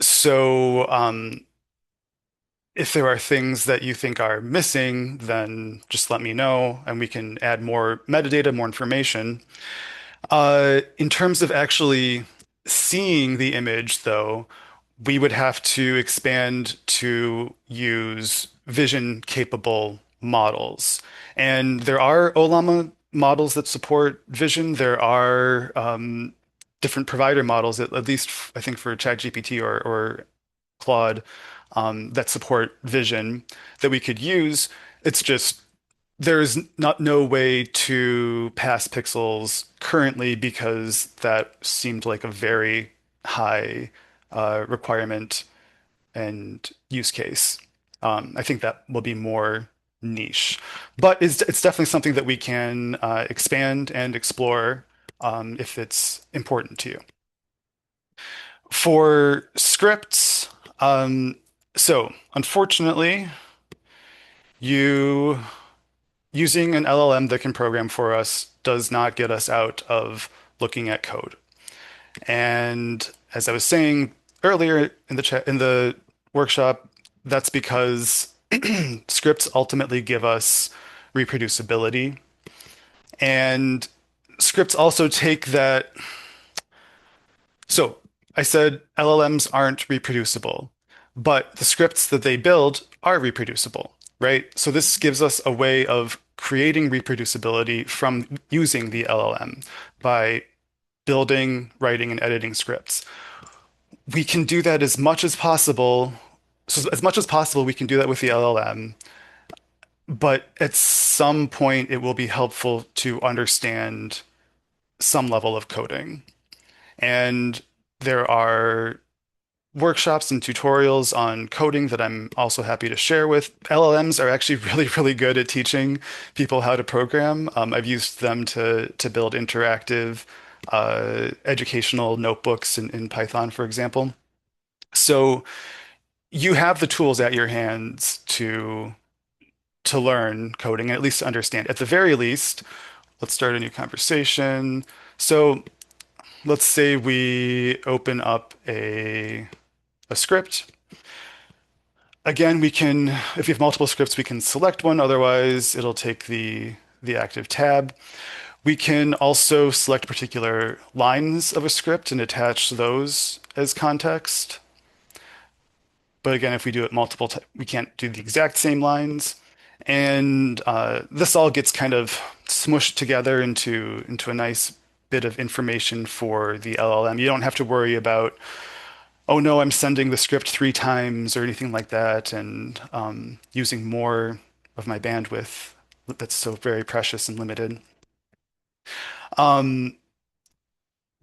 So if there are things that you think are missing, then just let me know and we can add more metadata, more information. In terms of actually seeing the image, though, we would have to expand to use vision capable models. And there are Olama models that support vision. There are different provider models, at least I think for ChatGPT or Claude, that support vision that we could use. It's just there's not no way to pass pixels currently because that seemed like a very high requirement and use case. I think that will be more niche, but it's definitely something that we can expand and explore if it's important to you. For scripts, so unfortunately, you using an LLM that can program for us does not get us out of looking at code. And as I was saying earlier in the chat in the workshop, that's because scripts ultimately give us reproducibility. And scripts also take that. So I said LLMs aren't reproducible, but the scripts that they build are reproducible, right? So this gives us a way of creating reproducibility from using the LLM by building, writing, and editing scripts. We can do that as much as possible. So as much as possible, we can do that with the LLM, but at some point, it will be helpful to understand some level of coding. And there are workshops and tutorials on coding that I'm also happy to share with. LLMs are actually really, really good at teaching people how to program. I've used them to build interactive educational notebooks in Python, for example. So you have the tools at your hands to learn coding and at least to understand. At the very least, let's start a new conversation. So let's say we open up a script. Again, we can, if we have multiple scripts, we can select one. Otherwise, it'll take the active tab. We can also select particular lines of a script and attach those as context. But again, if we do it multiple times, we can't do the exact same lines. And this all gets kind of smushed together into a nice bit of information for the LLM. You don't have to worry about, oh no, I'm sending the script 3 times or anything like that, and using more of my bandwidth that's so very precious and limited. Um,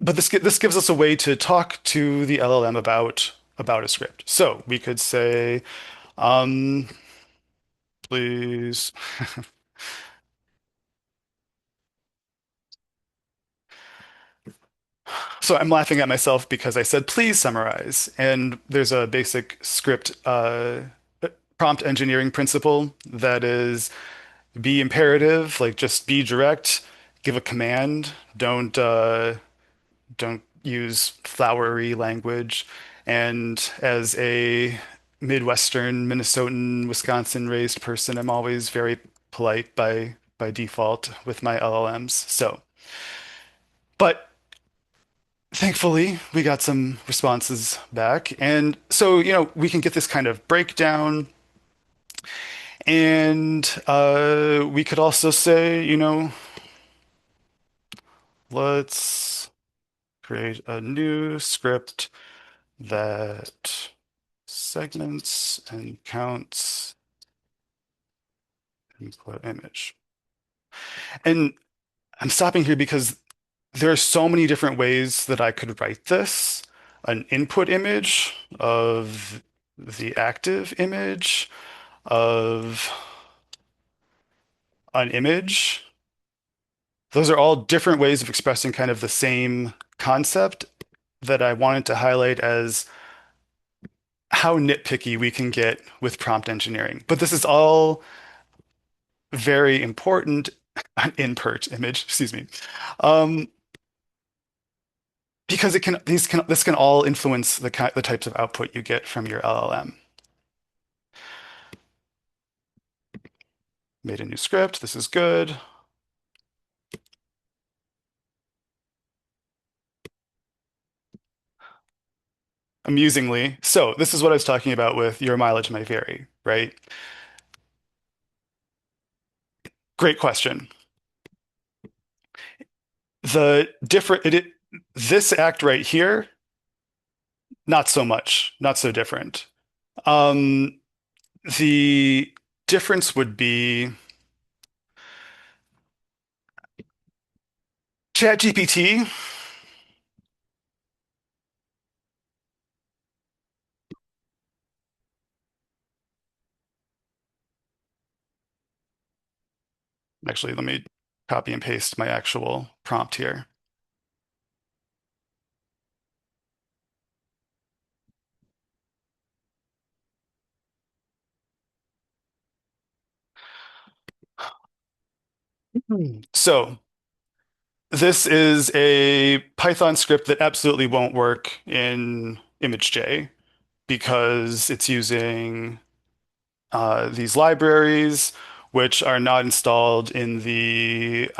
but this gives us a way to talk to the LLM about a script. So we could say, um, please. So I'm laughing at myself because I said, please summarize. And there's a basic script prompt engineering principle that is be imperative, like just be direct, give a command, don't use flowery language. And as a Midwestern, Minnesotan, Wisconsin raised person, I'm always very polite by default with my LLMs. So, but thankfully, we got some responses back. And so, we can get this kind of breakdown. And we could also say, let's create a new script that segments and counts input image. And I'm stopping here because there are so many different ways that I could write this. An input image of the active image of an image. Those are all different ways of expressing kind of the same concept that I wanted to highlight as how nitpicky we can get with prompt engineering. But this is all very important, input image, excuse me, um, because this can all influence the types of output you get from your LLM. Made a new script. This is good. Amusingly, so this is what I was talking about with your mileage may vary, right? Great question. The different this act right here, not so much, not so different. Um, the difference would be ChatGPT. Actually, let me copy and paste my actual prompt here. So this is a Python script that absolutely won't work in ImageJ because it's using these libraries, which are not installed in the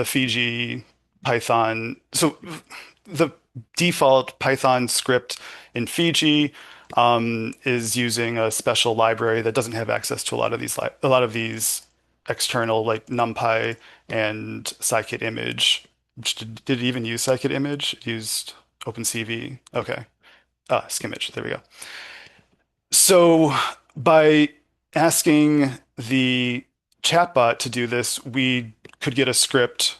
Fiji Python. So the default Python script in Fiji is using a special library that doesn't have access to a lot of these external like NumPy and scikit-image. Did it even use scikit-image? It used OpenCV. Okay. Skimage. There we go. So by asking the chatbot to do this, we could get a script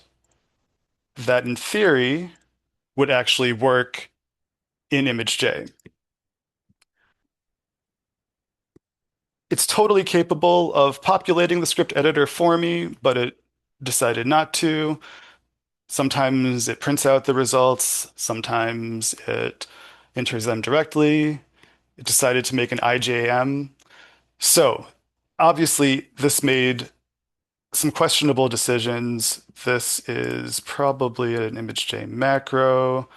that in theory would actually work in ImageJ. It's totally capable of populating the script editor for me, but it decided not to. Sometimes it prints out the results, sometimes it enters them directly. It decided to make an IJM. So obviously, this made some questionable decisions. This is probably an ImageJ macro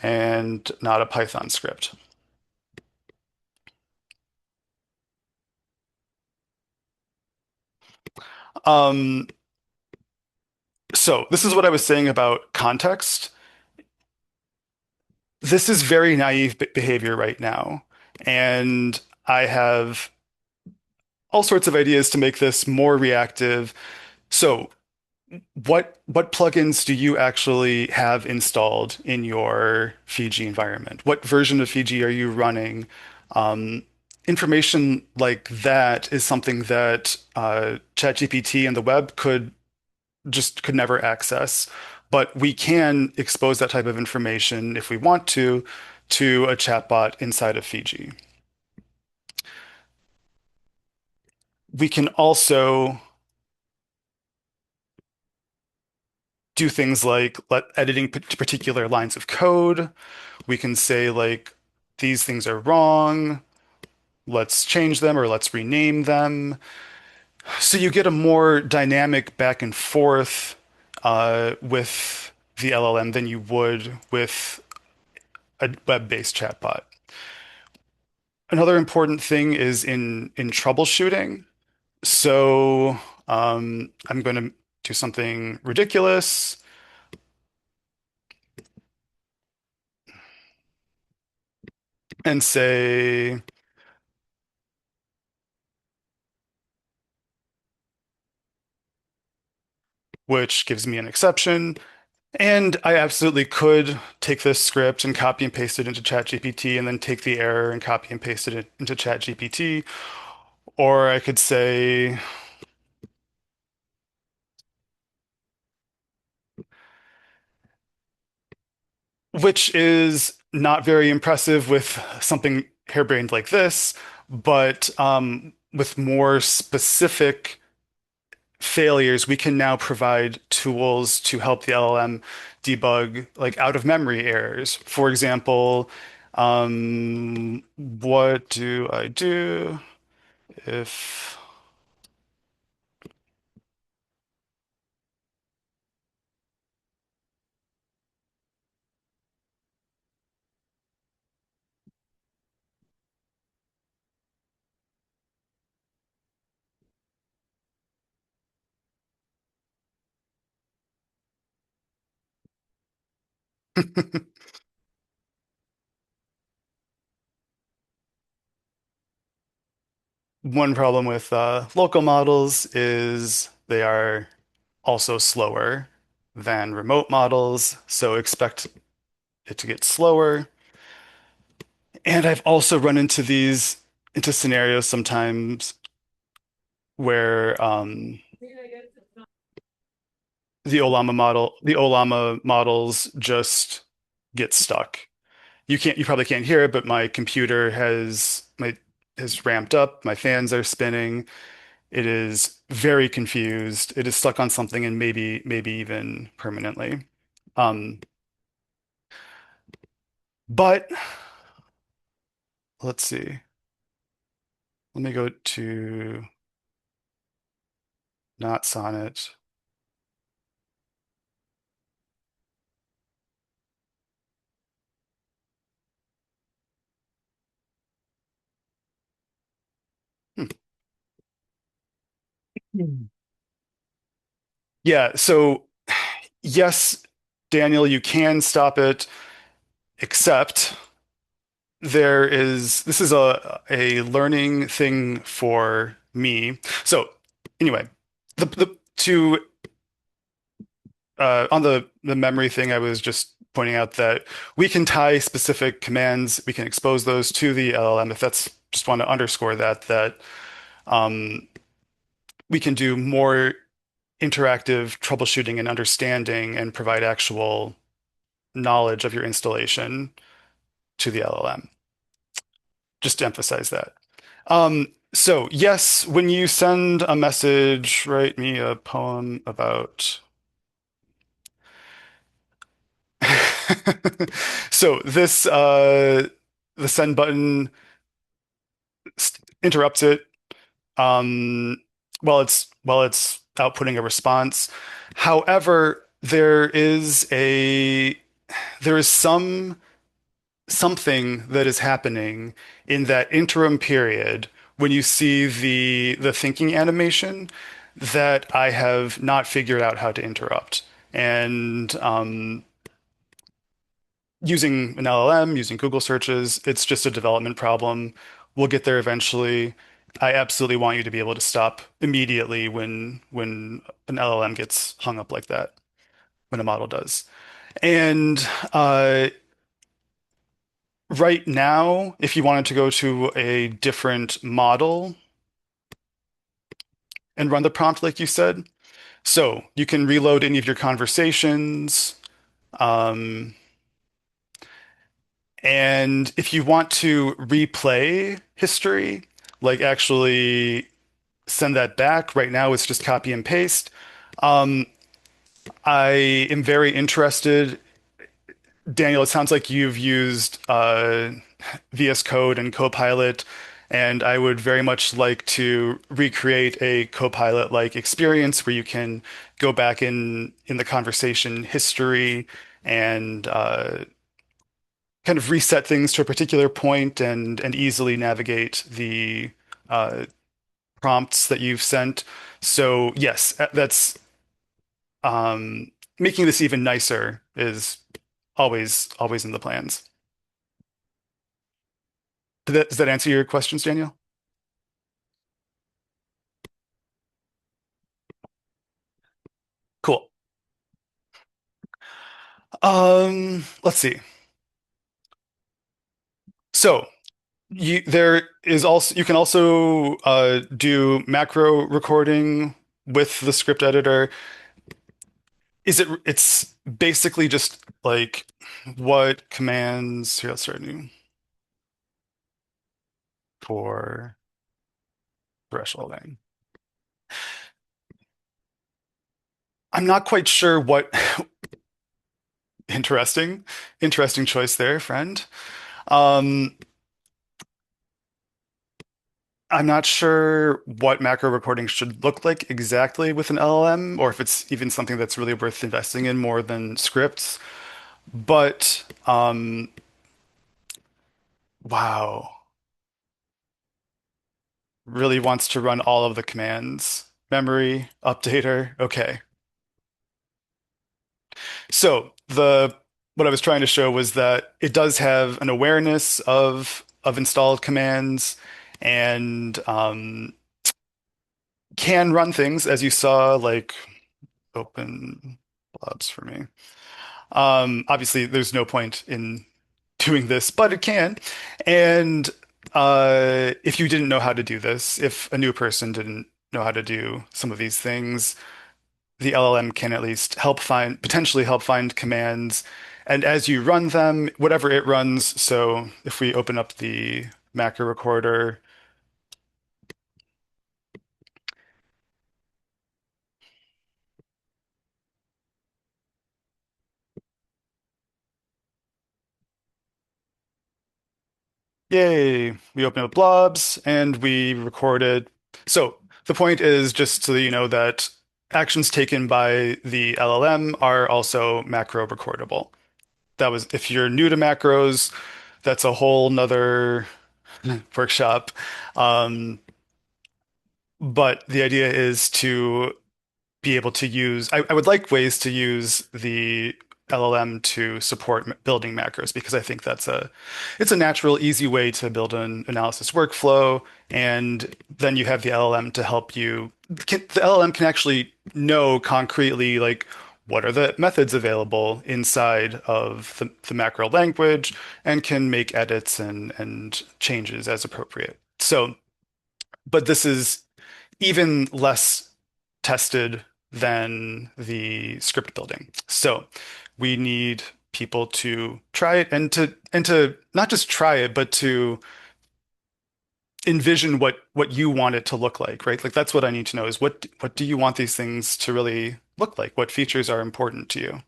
and not a Python script. Um, so this is what I was saying about context. This is very naive behavior right now, and I have all sorts of ideas to make this more reactive. So what plugins do you actually have installed in your Fiji environment? What version of Fiji are you running? Um, Information like that is something that ChatGPT and the web could never access, but we can expose that type of information if we want to a chatbot inside of Fiji. We can also do things like editing particular lines of code. We can say like these things are wrong. Let's change them or let's rename them. So you get a more dynamic back and forth with the LLM than you would with a web-based chatbot. Another important thing is in troubleshooting. So I'm going to do something ridiculous and say, which gives me an exception. And I absolutely could take this script and copy and paste it into ChatGPT and then take the error and copy and paste it into ChatGPT. Or I could say, which is not very impressive with something harebrained like this, but with more specific failures, we can now provide tools to help the LLM debug like out of memory errors. For example, what do I do if one problem with local models is they are also slower than remote models, so expect it to get slower. And I've also run into into scenarios sometimes where the Olama models just get stuck. You probably can't hear it, but my computer has ramped up. My fans are spinning. It is very confused. It is stuck on something and maybe even permanently. Um, but let's see. Let me go to not Sonnet. Hmm. Yeah, so yes, Daniel, you can stop it, except this is a learning thing for me. So anyway, the to on the memory thing, I was just pointing out that we can tie specific commands, we can expose those to the LLM if that's just want to underscore that um, we can do more interactive troubleshooting and understanding and provide actual knowledge of your installation to the LLM. Just to emphasize that. So yes, when you send a message, write me a poem about. So the send button interrupts it while it's outputting a response. However, there is something that is happening in that interim period when you see the thinking animation that I have not figured out how to interrupt. And using an LLM, using Google searches, it's just a development problem. We'll get there eventually. I absolutely want you to be able to stop immediately when an LLM gets hung up like that, when a model does. And right now, if you wanted to go to a different model and run the prompt like you said, so you can reload any of your conversations. Um, and if you want to replay history, like actually send that back, right now it's just copy and paste. Um, I am very interested. Daniel, it sounds like you've used VS Code and Copilot, and I would very much like to recreate a Copilot-like experience where you can go back in the conversation history and kind of reset things to a particular point and easily navigate the uh, prompts that you've sent. So yes, that's making this even nicer is always in the plans. Does that answer your questions, Daniel? Cool. Let's see. So there is also you can also do macro recording with the script editor. It's basically just like what commands here, let's start new for thresholding. I'm not quite sure what interesting, interesting choice there, friend. Um, I'm not sure what macro recording should look like exactly with an LLM, or if it's even something that's really worth investing in more than scripts. But wow, really wants to run all of the commands. Memory, updater. Okay. So the what I was trying to show was that it does have an awareness of installed commands and can run things as you saw, like open blobs for me. Obviously, there's no point in doing this, but it can. And if you didn't know how to do this, if a new person didn't know how to do some of these things, the LLM can at least potentially help find commands. And as you run them, whatever it runs, so if we open up the macro recorder, yay, we open up blobs and we recorded. So the point is just so that you know that actions taken by the LLM are also macro recordable. That was, if you're new to macros, that's a whole nother workshop. Um, but the idea is to be able to use, I would like ways to use the LLM to support building macros because I think it's a natural, easy way to build an analysis workflow. And then you have the LLM to help you. The LLM can actually know concretely, like, what are the methods available inside of the macro language and can make edits and changes as appropriate. So, but this is even less tested than the script building. So we need people to try it and to not just try it, but to envision what you want it to look like, right? Like that's what I need to know is what do you want these things to really look like? What features are important to you?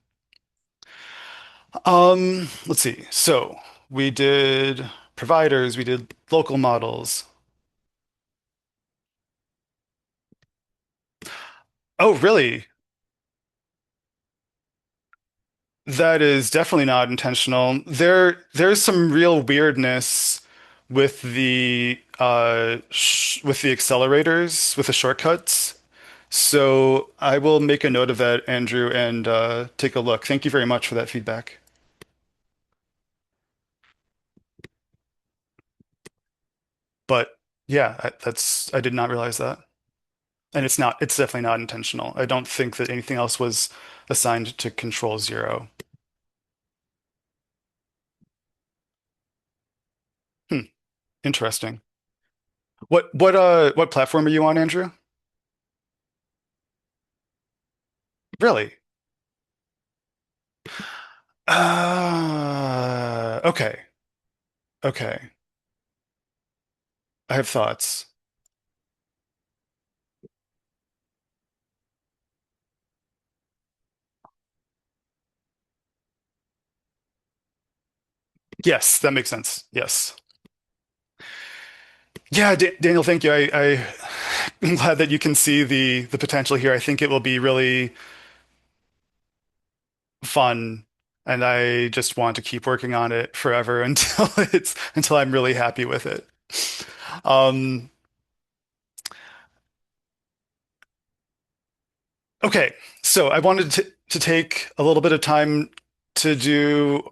Let's see. So we did providers, we did local models. Oh, really? That is definitely not intentional. There's some real weirdness with the with the accelerators, with the shortcuts. So I will make a note of that, Andrew, and take a look. Thank you very much for that feedback. But yeah, I did not realize that. And it's definitely not intentional. I don't think that anything else was assigned to control zero. Hmm, interesting. What platform are you on, Andrew? Really? Okay. Okay. I have thoughts. Yes, that makes sense. Yes. Yeah, D Daniel, thank you. I'm glad that you can see the potential here. I think it will be really fun, and I just want to keep working on it forever until I'm really happy with it. Um, okay, so I wanted to take a little bit of time to do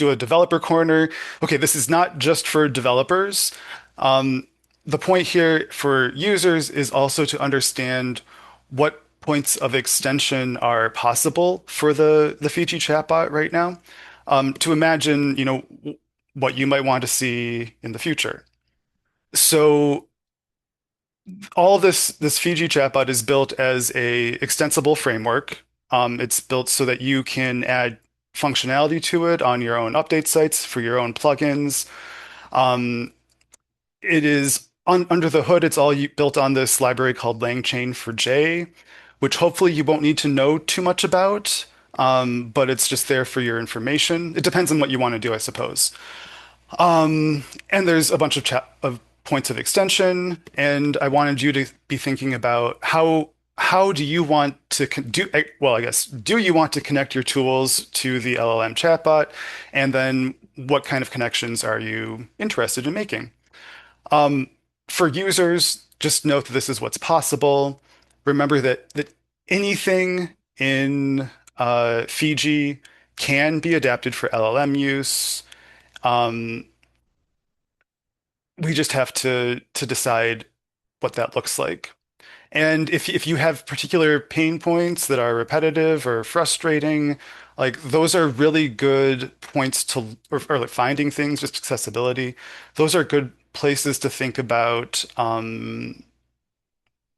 a developer corner. Okay, this is not just for developers. Um, the point here for users is also to understand what points of extension are possible for the Fiji chatbot right now, to imagine, what you might want to see in the future. So all of this Fiji chatbot is built as a extensible framework. It's built so that you can add functionality to it on your own update sites for your own plugins. Um, it is under the hood. It's all built on this library called LangChain for J, which hopefully you won't need to know too much about. But it's just there for your information. It depends on what you want to do, I suppose. And there's a bunch of points of extension, and I wanted you to be thinking about how do you want to well, I guess, do you want to connect your tools to the LLM chatbot, and then what kind of connections are you interested in making? For users, just note that this is what's possible. Remember that anything in Fiji can be adapted for LLM use. Um, we just have to decide what that looks like. And if you have particular pain points that are repetitive or frustrating, like those are really good points or like finding things, just accessibility. Those are good places to think about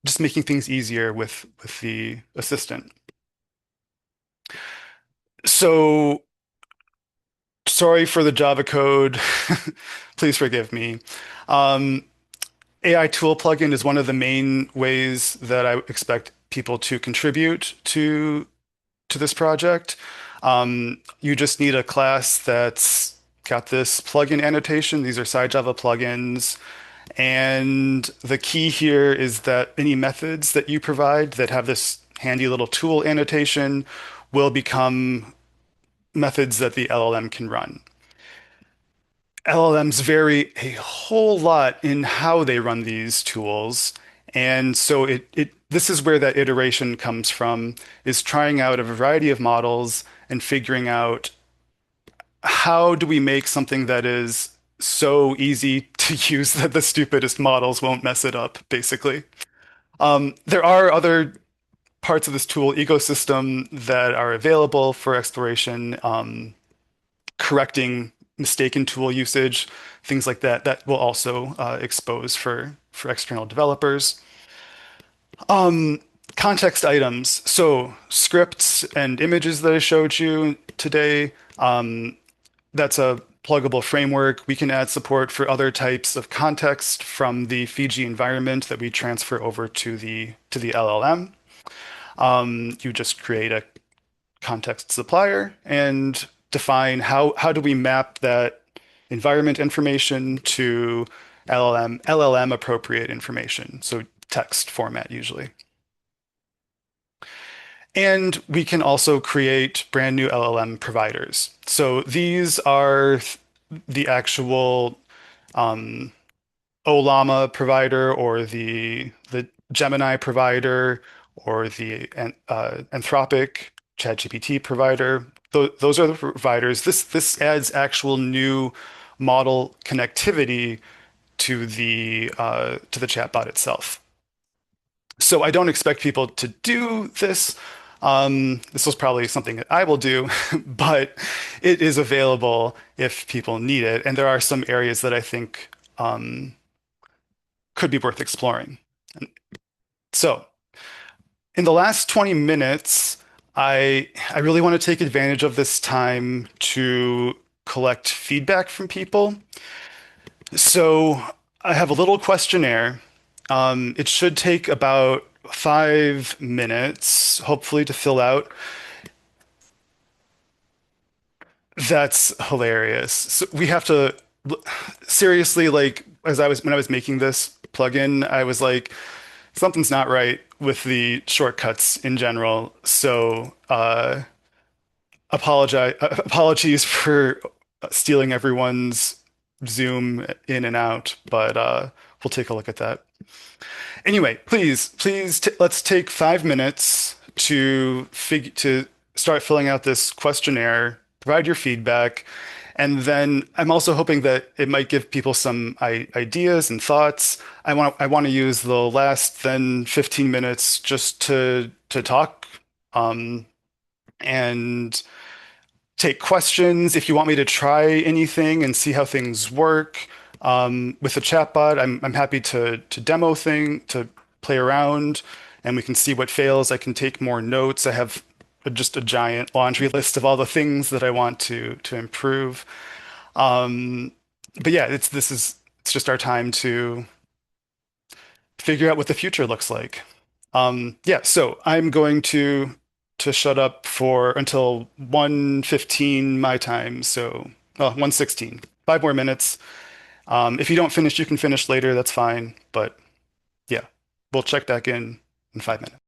just making things easier with the assistant. So sorry for the Java code. Please forgive me. Um, AI tool plugin is one of the main ways that I expect people to contribute to this project. You just need a class that's got this plugin annotation. These are side Java plugins. And the key here is that any methods that you provide that have this handy little tool annotation will become methods that the LLM can run. LLMs vary a whole lot in how they run these tools. And so this is where that iteration comes from, is trying out a variety of models and figuring out how do we make something that is so easy to use that the stupidest models won't mess it up, basically. There are other parts of this tool ecosystem that are available for exploration. Correcting mistaken tool usage, things like that, that will also expose for external developers. Context items, so scripts and images that I showed you today, that's a pluggable framework. We can add support for other types of context from the Fiji environment that we transfer over to the LLM. You just create a context supplier and define how do we map that environment information to LLM appropriate information, so text format usually. And we can also create brand new LLM providers. So these are the actual Olama provider or the Gemini provider or the Anthropic ChatGPT provider. Those are the providers. This adds actual new model connectivity to the chatbot itself. So I don't expect people to do this. This was probably something that I will do, but it is available if people need it. And there are some areas that I think could be worth exploring. So, in the last 20 minutes, I really want to take advantage of this time to collect feedback from people. So, I have a little questionnaire. It should take about 5 minutes, hopefully, to fill out. That's hilarious. So we have to seriously, like, as I was when I was making this plugin, I was like, something's not right with the shortcuts in general. So apologies for stealing everyone's Zoom in and out, but we'll take a look at that. Anyway, please t let's take 5 minutes to start filling out this questionnaire, provide your feedback, and then I'm also hoping that it might give people some I ideas and thoughts. I want to use the last then 15 minutes just to talk and take questions if you want me to try anything and see how things work. With the chatbot, I'm happy to demo to play around, and we can see what fails. I can take more notes. I have just a giant laundry list of all the things that I want to improve. Um, but yeah, it's just our time to figure out what the future looks like. Yeah, so I'm going to shut up for until 1:15 my time, so 1:16. 5 more minutes. If you don't finish, you can finish later, that's fine. But yeah, we'll check back in 5 minutes.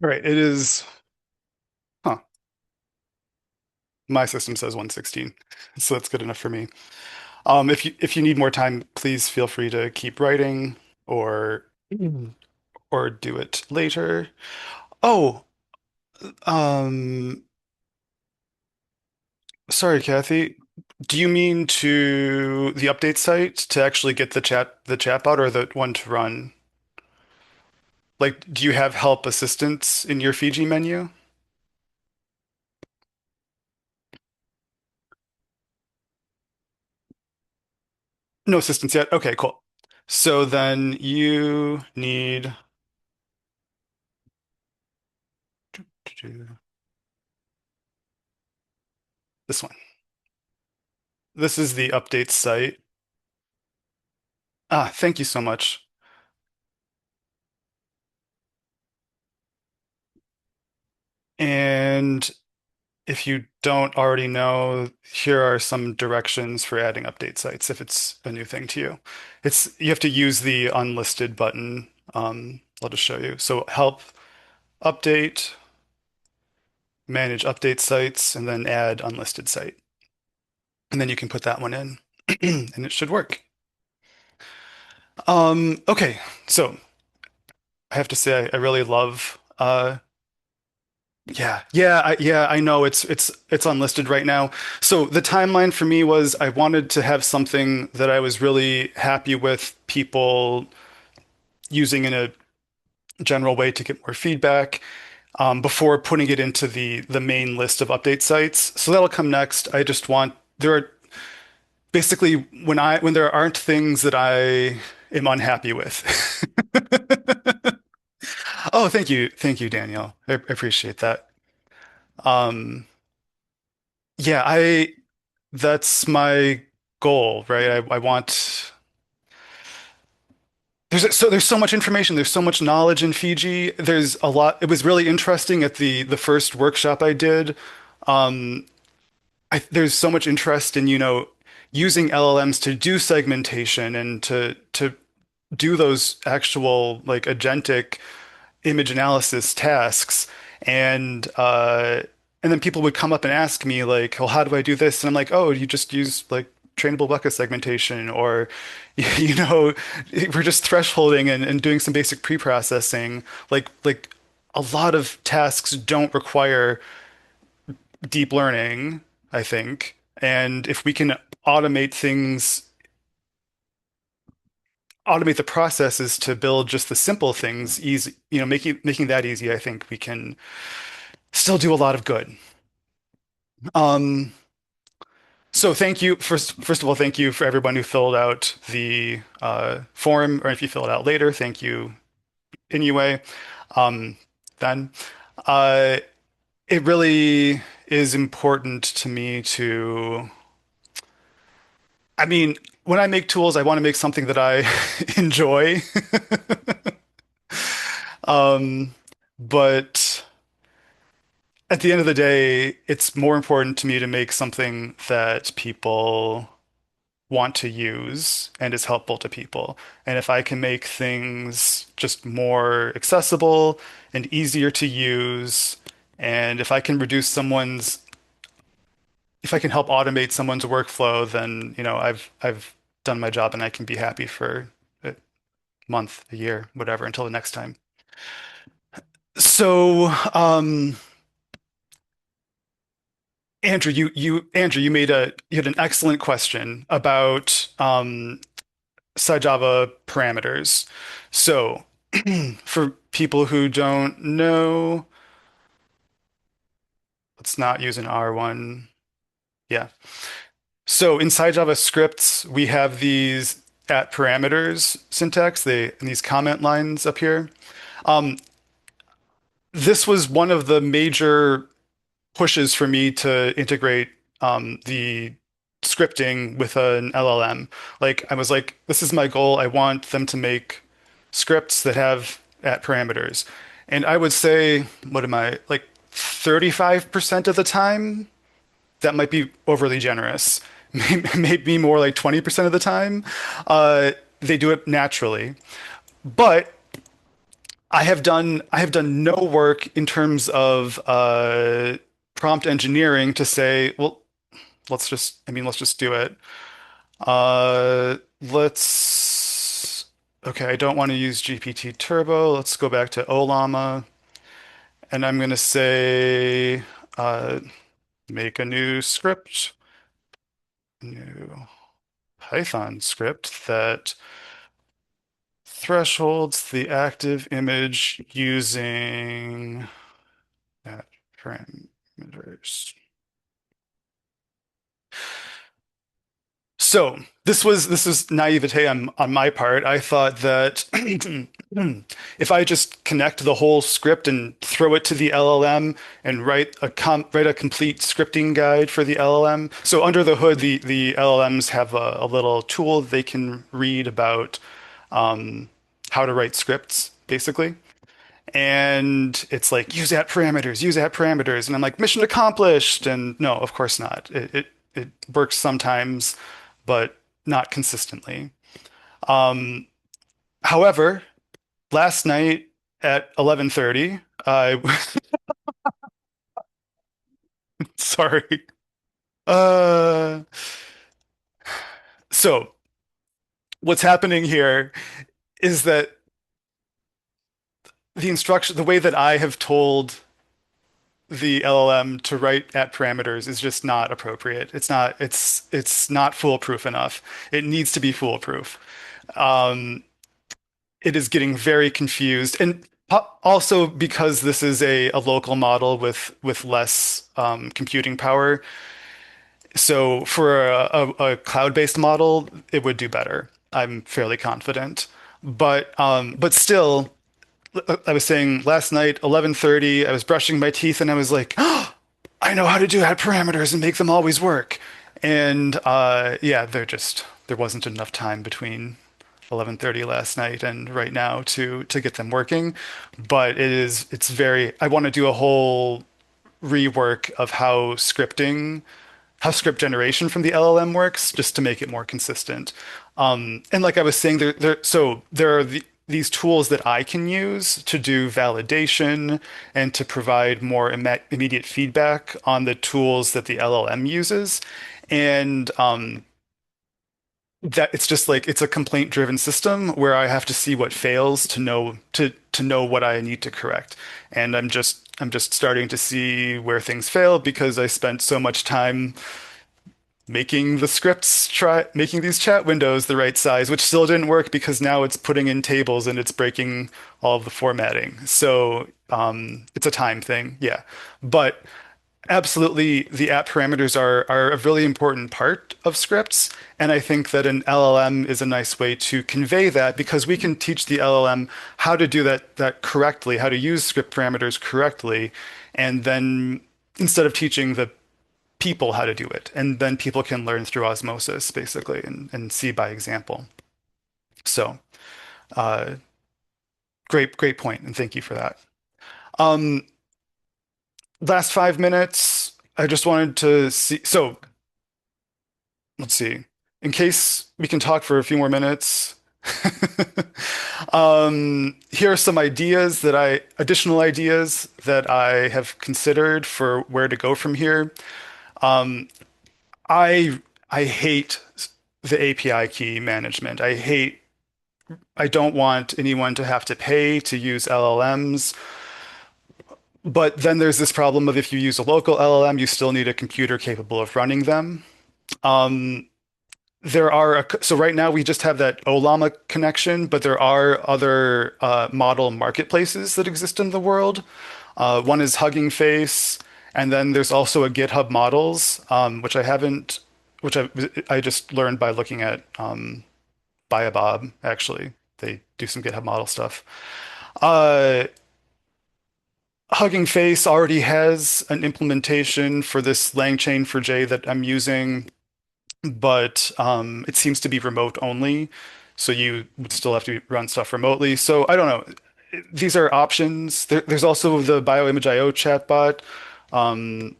Right. It is, huh. My system says 116, so that's good enough for me. If you need more time, please feel free to keep writing or or do it later. Oh, um, sorry, Kathy. Do you mean to the update site to actually get the chatbot or the one to run? Like, do you have help assistance in your Fiji menu? No assistance yet. Okay, cool. So then you need this one. This is the update site. Ah, thank you so much. And if you don't already know, here are some directions for adding update sites if it's a new thing to you. You have to use the unlisted button. I'll just show you. So help, update, manage update sites, and then add unlisted site. And then you can put that one in and it should work. Okay, so I have to say I really love yeah, I know it's unlisted right now. So the timeline for me was I wanted to have something that I was really happy with people using in a general way to get more feedback before putting it into the main list of update sites. So that'll come next. I just want there are basically when there aren't things that I am unhappy with. Oh, thank you, Daniel. I appreciate that. Um, yeah, I that's my goal, right? I want there's so much information, there's so much knowledge in Fiji. There's a lot. It was really interesting at the first workshop I did. Um, there's so much interest in, using LLMs to do segmentation and to do those actual like agentic image analysis tasks and then people would come up and ask me like, well, how do I do this? And I'm like, oh, you just use like trainable bucket segmentation or we're just thresholding and doing some basic pre-processing. Like a lot of tasks don't require deep learning, I think. And if we can automate things, automate the processes to build just the simple things easy, making that easy, I think we can still do a lot of good. Um, so thank you. First of all, thank you for everyone who filled out the form, or if you fill it out later, thank you anyway. Um, then, uh, it really is important to me to, I mean, when I make tools, I want to make something that I enjoy. Um, but at the end of the day, it's more important to me to make something that people want to use and is helpful to people. And if I can make things just more accessible and easier to use, and if I can help automate someone's workflow, then, I've done my job and I can be happy for a month, a year, whatever, until the next time. So, Andrew, you had an excellent question about SciJava parameters. So, for people who don't know, let's not use an R1. Yeah. So inside Java scripts, we have these at parameters syntax, and these comment lines up here. Um, this was one of the major pushes for me to integrate the scripting with an LLM. Like I was like, this is my goal. I want them to make scripts that have at parameters. And I would say, what am I, like 35% of the time, that might be overly generous. Maybe more like 20% of the time, they do it naturally. But I have done no work in terms of prompt engineering to say, well, let's just do it. Let's okay, I don't want to use GPT Turbo. Let's go back to Olama, and I'm going to say uh, make a new script, new Python script that thresholds the active image using that parameters. So this was naivete on my part. I thought that if I just connect the whole script and throw it to the LLM and write a complete scripting guide for the LLM. So under the hood, the LLMs have a little tool they can read about um, how to write scripts, basically. And it's like use at parameters, and I'm like mission accomplished. And no, of course not. It works sometimes, but not consistently. Um, However, last night at 11:30, I sorry. Uh, so what's happening here is that the way that I have told the LLM to write at parameters is just not appropriate. It's not foolproof enough. It needs to be foolproof. Um, it is getting very confused, and also because this is a local model with less computing power. So for a cloud-based model, it would do better. I'm fairly confident. But still, I was saying last night, 11:30, I was brushing my teeth and I was like, oh, I know how to do add parameters and make them always work. And yeah, there wasn't enough time between 11:30 last night and right now to get them working. But it's very, I want to do a whole rework of how script generation from the LLM works, just to make it more consistent. And like I was saying, there are these tools that I can use to do validation and to provide more immediate feedback on the tools that the LLM uses. And that it's just like it's a complaint-driven system where I have to see what fails to know what I need to correct. And I'm just starting to see where things fail because I spent so much time making these chat windows the right size, which still didn't work because now it's putting in tables and it's breaking all of the formatting. So it's a time thing, yeah. But absolutely, the app parameters are a really important part of scripts, and I think that an LLM is a nice way to convey that because we can teach the LLM how to do that correctly, how to use script parameters correctly, and then instead of teaching the people how to do it, and then people can learn through osmosis, basically, and see by example. So, uh, great point, and thank you for that. Um, Last 5 minutes, I just wanted to see. So, let's see. In case we can talk for a few more minutes, here are some additional ideas that I have considered for where to go from here. Um, I I hate the API key management. I don't want anyone to have to pay to use LLMs. But then there's this problem of if you use a local LLM, you still need a computer capable of running them. Um, so right now we just have that Olama connection, but there are other model marketplaces that exist in the world. One is Hugging Face, and then there's also a GitHub Models, which I haven't, which I just learned by looking at Bob, actually. They do some GitHub model stuff. Uh, Hugging Face already has an implementation for this LangChain for J that I'm using, but it seems to be remote only. So you would still have to run stuff remotely. So I don't know. These are options. There's also the BioImageIO chatbot, um,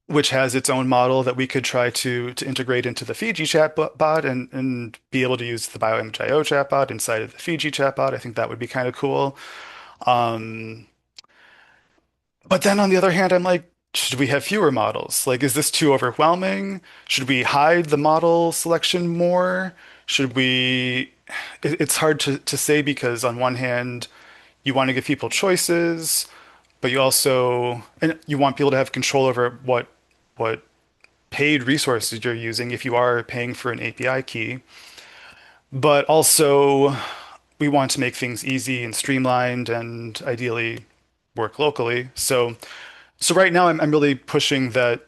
which has its own model that we could try to integrate into the Fiji chatbot and be able to use the BioImageIO chatbot inside of the Fiji chatbot. I think that would be kind of cool. But then on the other hand, I'm like, should we have fewer models? Like, is this too overwhelming? Should we hide the model selection more? Should we? It's hard to say because on one hand, you want to give people choices, but you also and you want people to have control over what paid resources you're using if you are paying for an API key. But also, we want to make things easy and streamlined and ideally work locally. So right now I'm really pushing that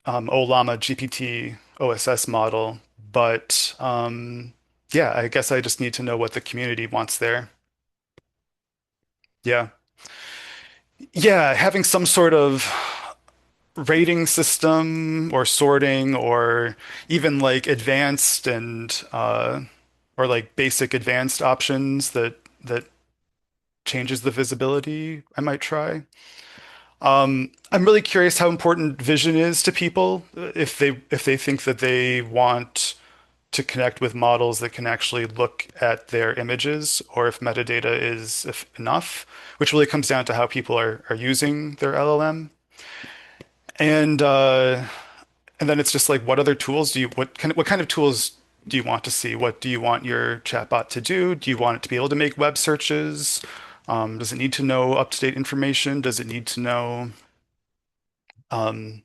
Olama GPT OSS model, but yeah, I guess I just need to know what the community wants there. Yeah. Yeah, having some sort of rating system or sorting or even like advanced and or like basic advanced options that changes the visibility, I might try. I'm really curious how important vision is to people if they think that they want to connect with models that can actually look at their images, or if metadata is if enough, which really comes down to how people are using their LLM. And and then it's just like, what other tools do you what kind of tools do you want to see? What do you want your chatbot to do? Do you want it to be able to make web searches? Does it need to know up-to-date information? Does it need to know um,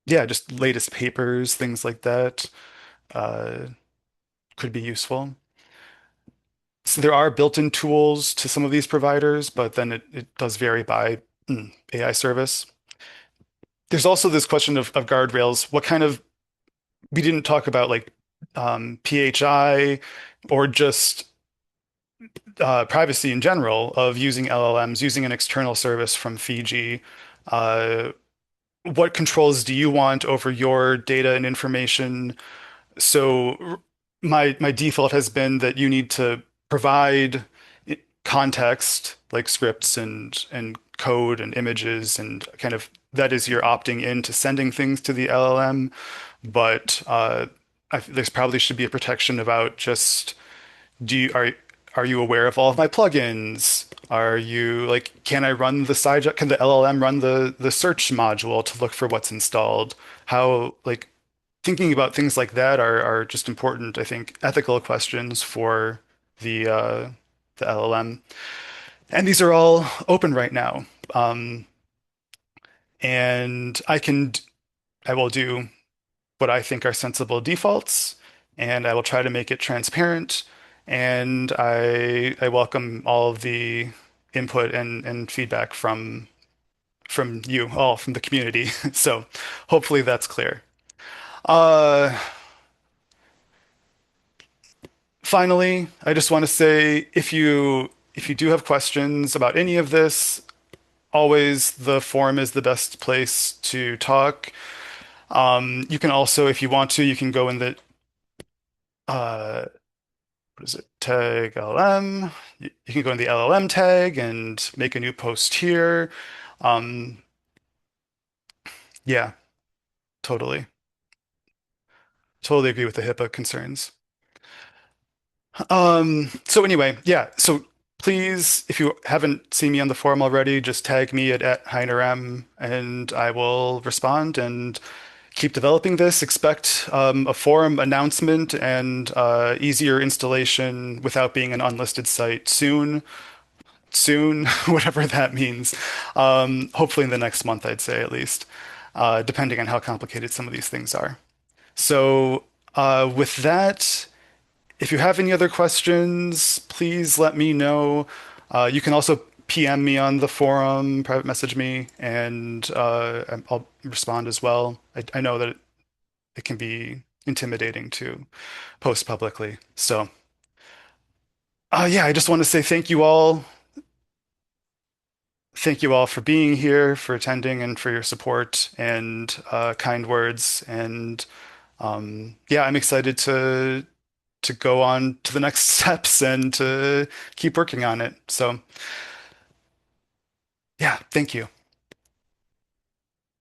yeah, just latest papers, things like that uh, could be useful. So there are built-in tools to some of these providers, but then it does vary by AI service. There's also this question of guardrails. What kind of, we didn't talk about like PHI or just privacy in general of using LLMs, using an external service from Fiji. Uh, what controls do you want over your data and information? So my default has been that you need to provide context like scripts and code and images and kind of that is your opting in to sending things to the LLM. But there's probably should be a protection about just do you are you aware of all of my plugins? Are you like, can I run the side, can the LLM run the search module to look for what's installed? How like thinking about things like that are just important, I think, ethical questions for the LLM. And these are all open right now. Um, and I will do what I think are sensible defaults, and I will try to make it transparent. And I welcome all of the input and feedback from you all from the community. So hopefully that's clear. Uh, Finally, I just want to say if you do have questions about any of this, always the forum is the best place to talk. You can also, if you want to, you can go in the uh, what is it? Tag LLM. You can go in the LLM tag and make a new post here. Um, yeah, totally. Totally agree with the HIPAA concerns. So anyway, yeah. So please, if you haven't seen me on the forum already, just tag me at HinerM and I will respond and keep developing this. Expect a forum announcement and easier installation without being an unlisted site soon. Soon, whatever that means. Hopefully in the next month, I'd say at least, depending on how complicated some of these things are. So with that. If you have any other questions, please let me know. You can also PM me on the forum, private message me, and I'll respond as well. I know that it can be intimidating to post publicly. So, yeah, I just want to say thank you all. Thank you all for being here, for attending, and for your support and kind words. And yeah, I'm excited to go on to the next steps and to keep working on it. So, yeah, thank you.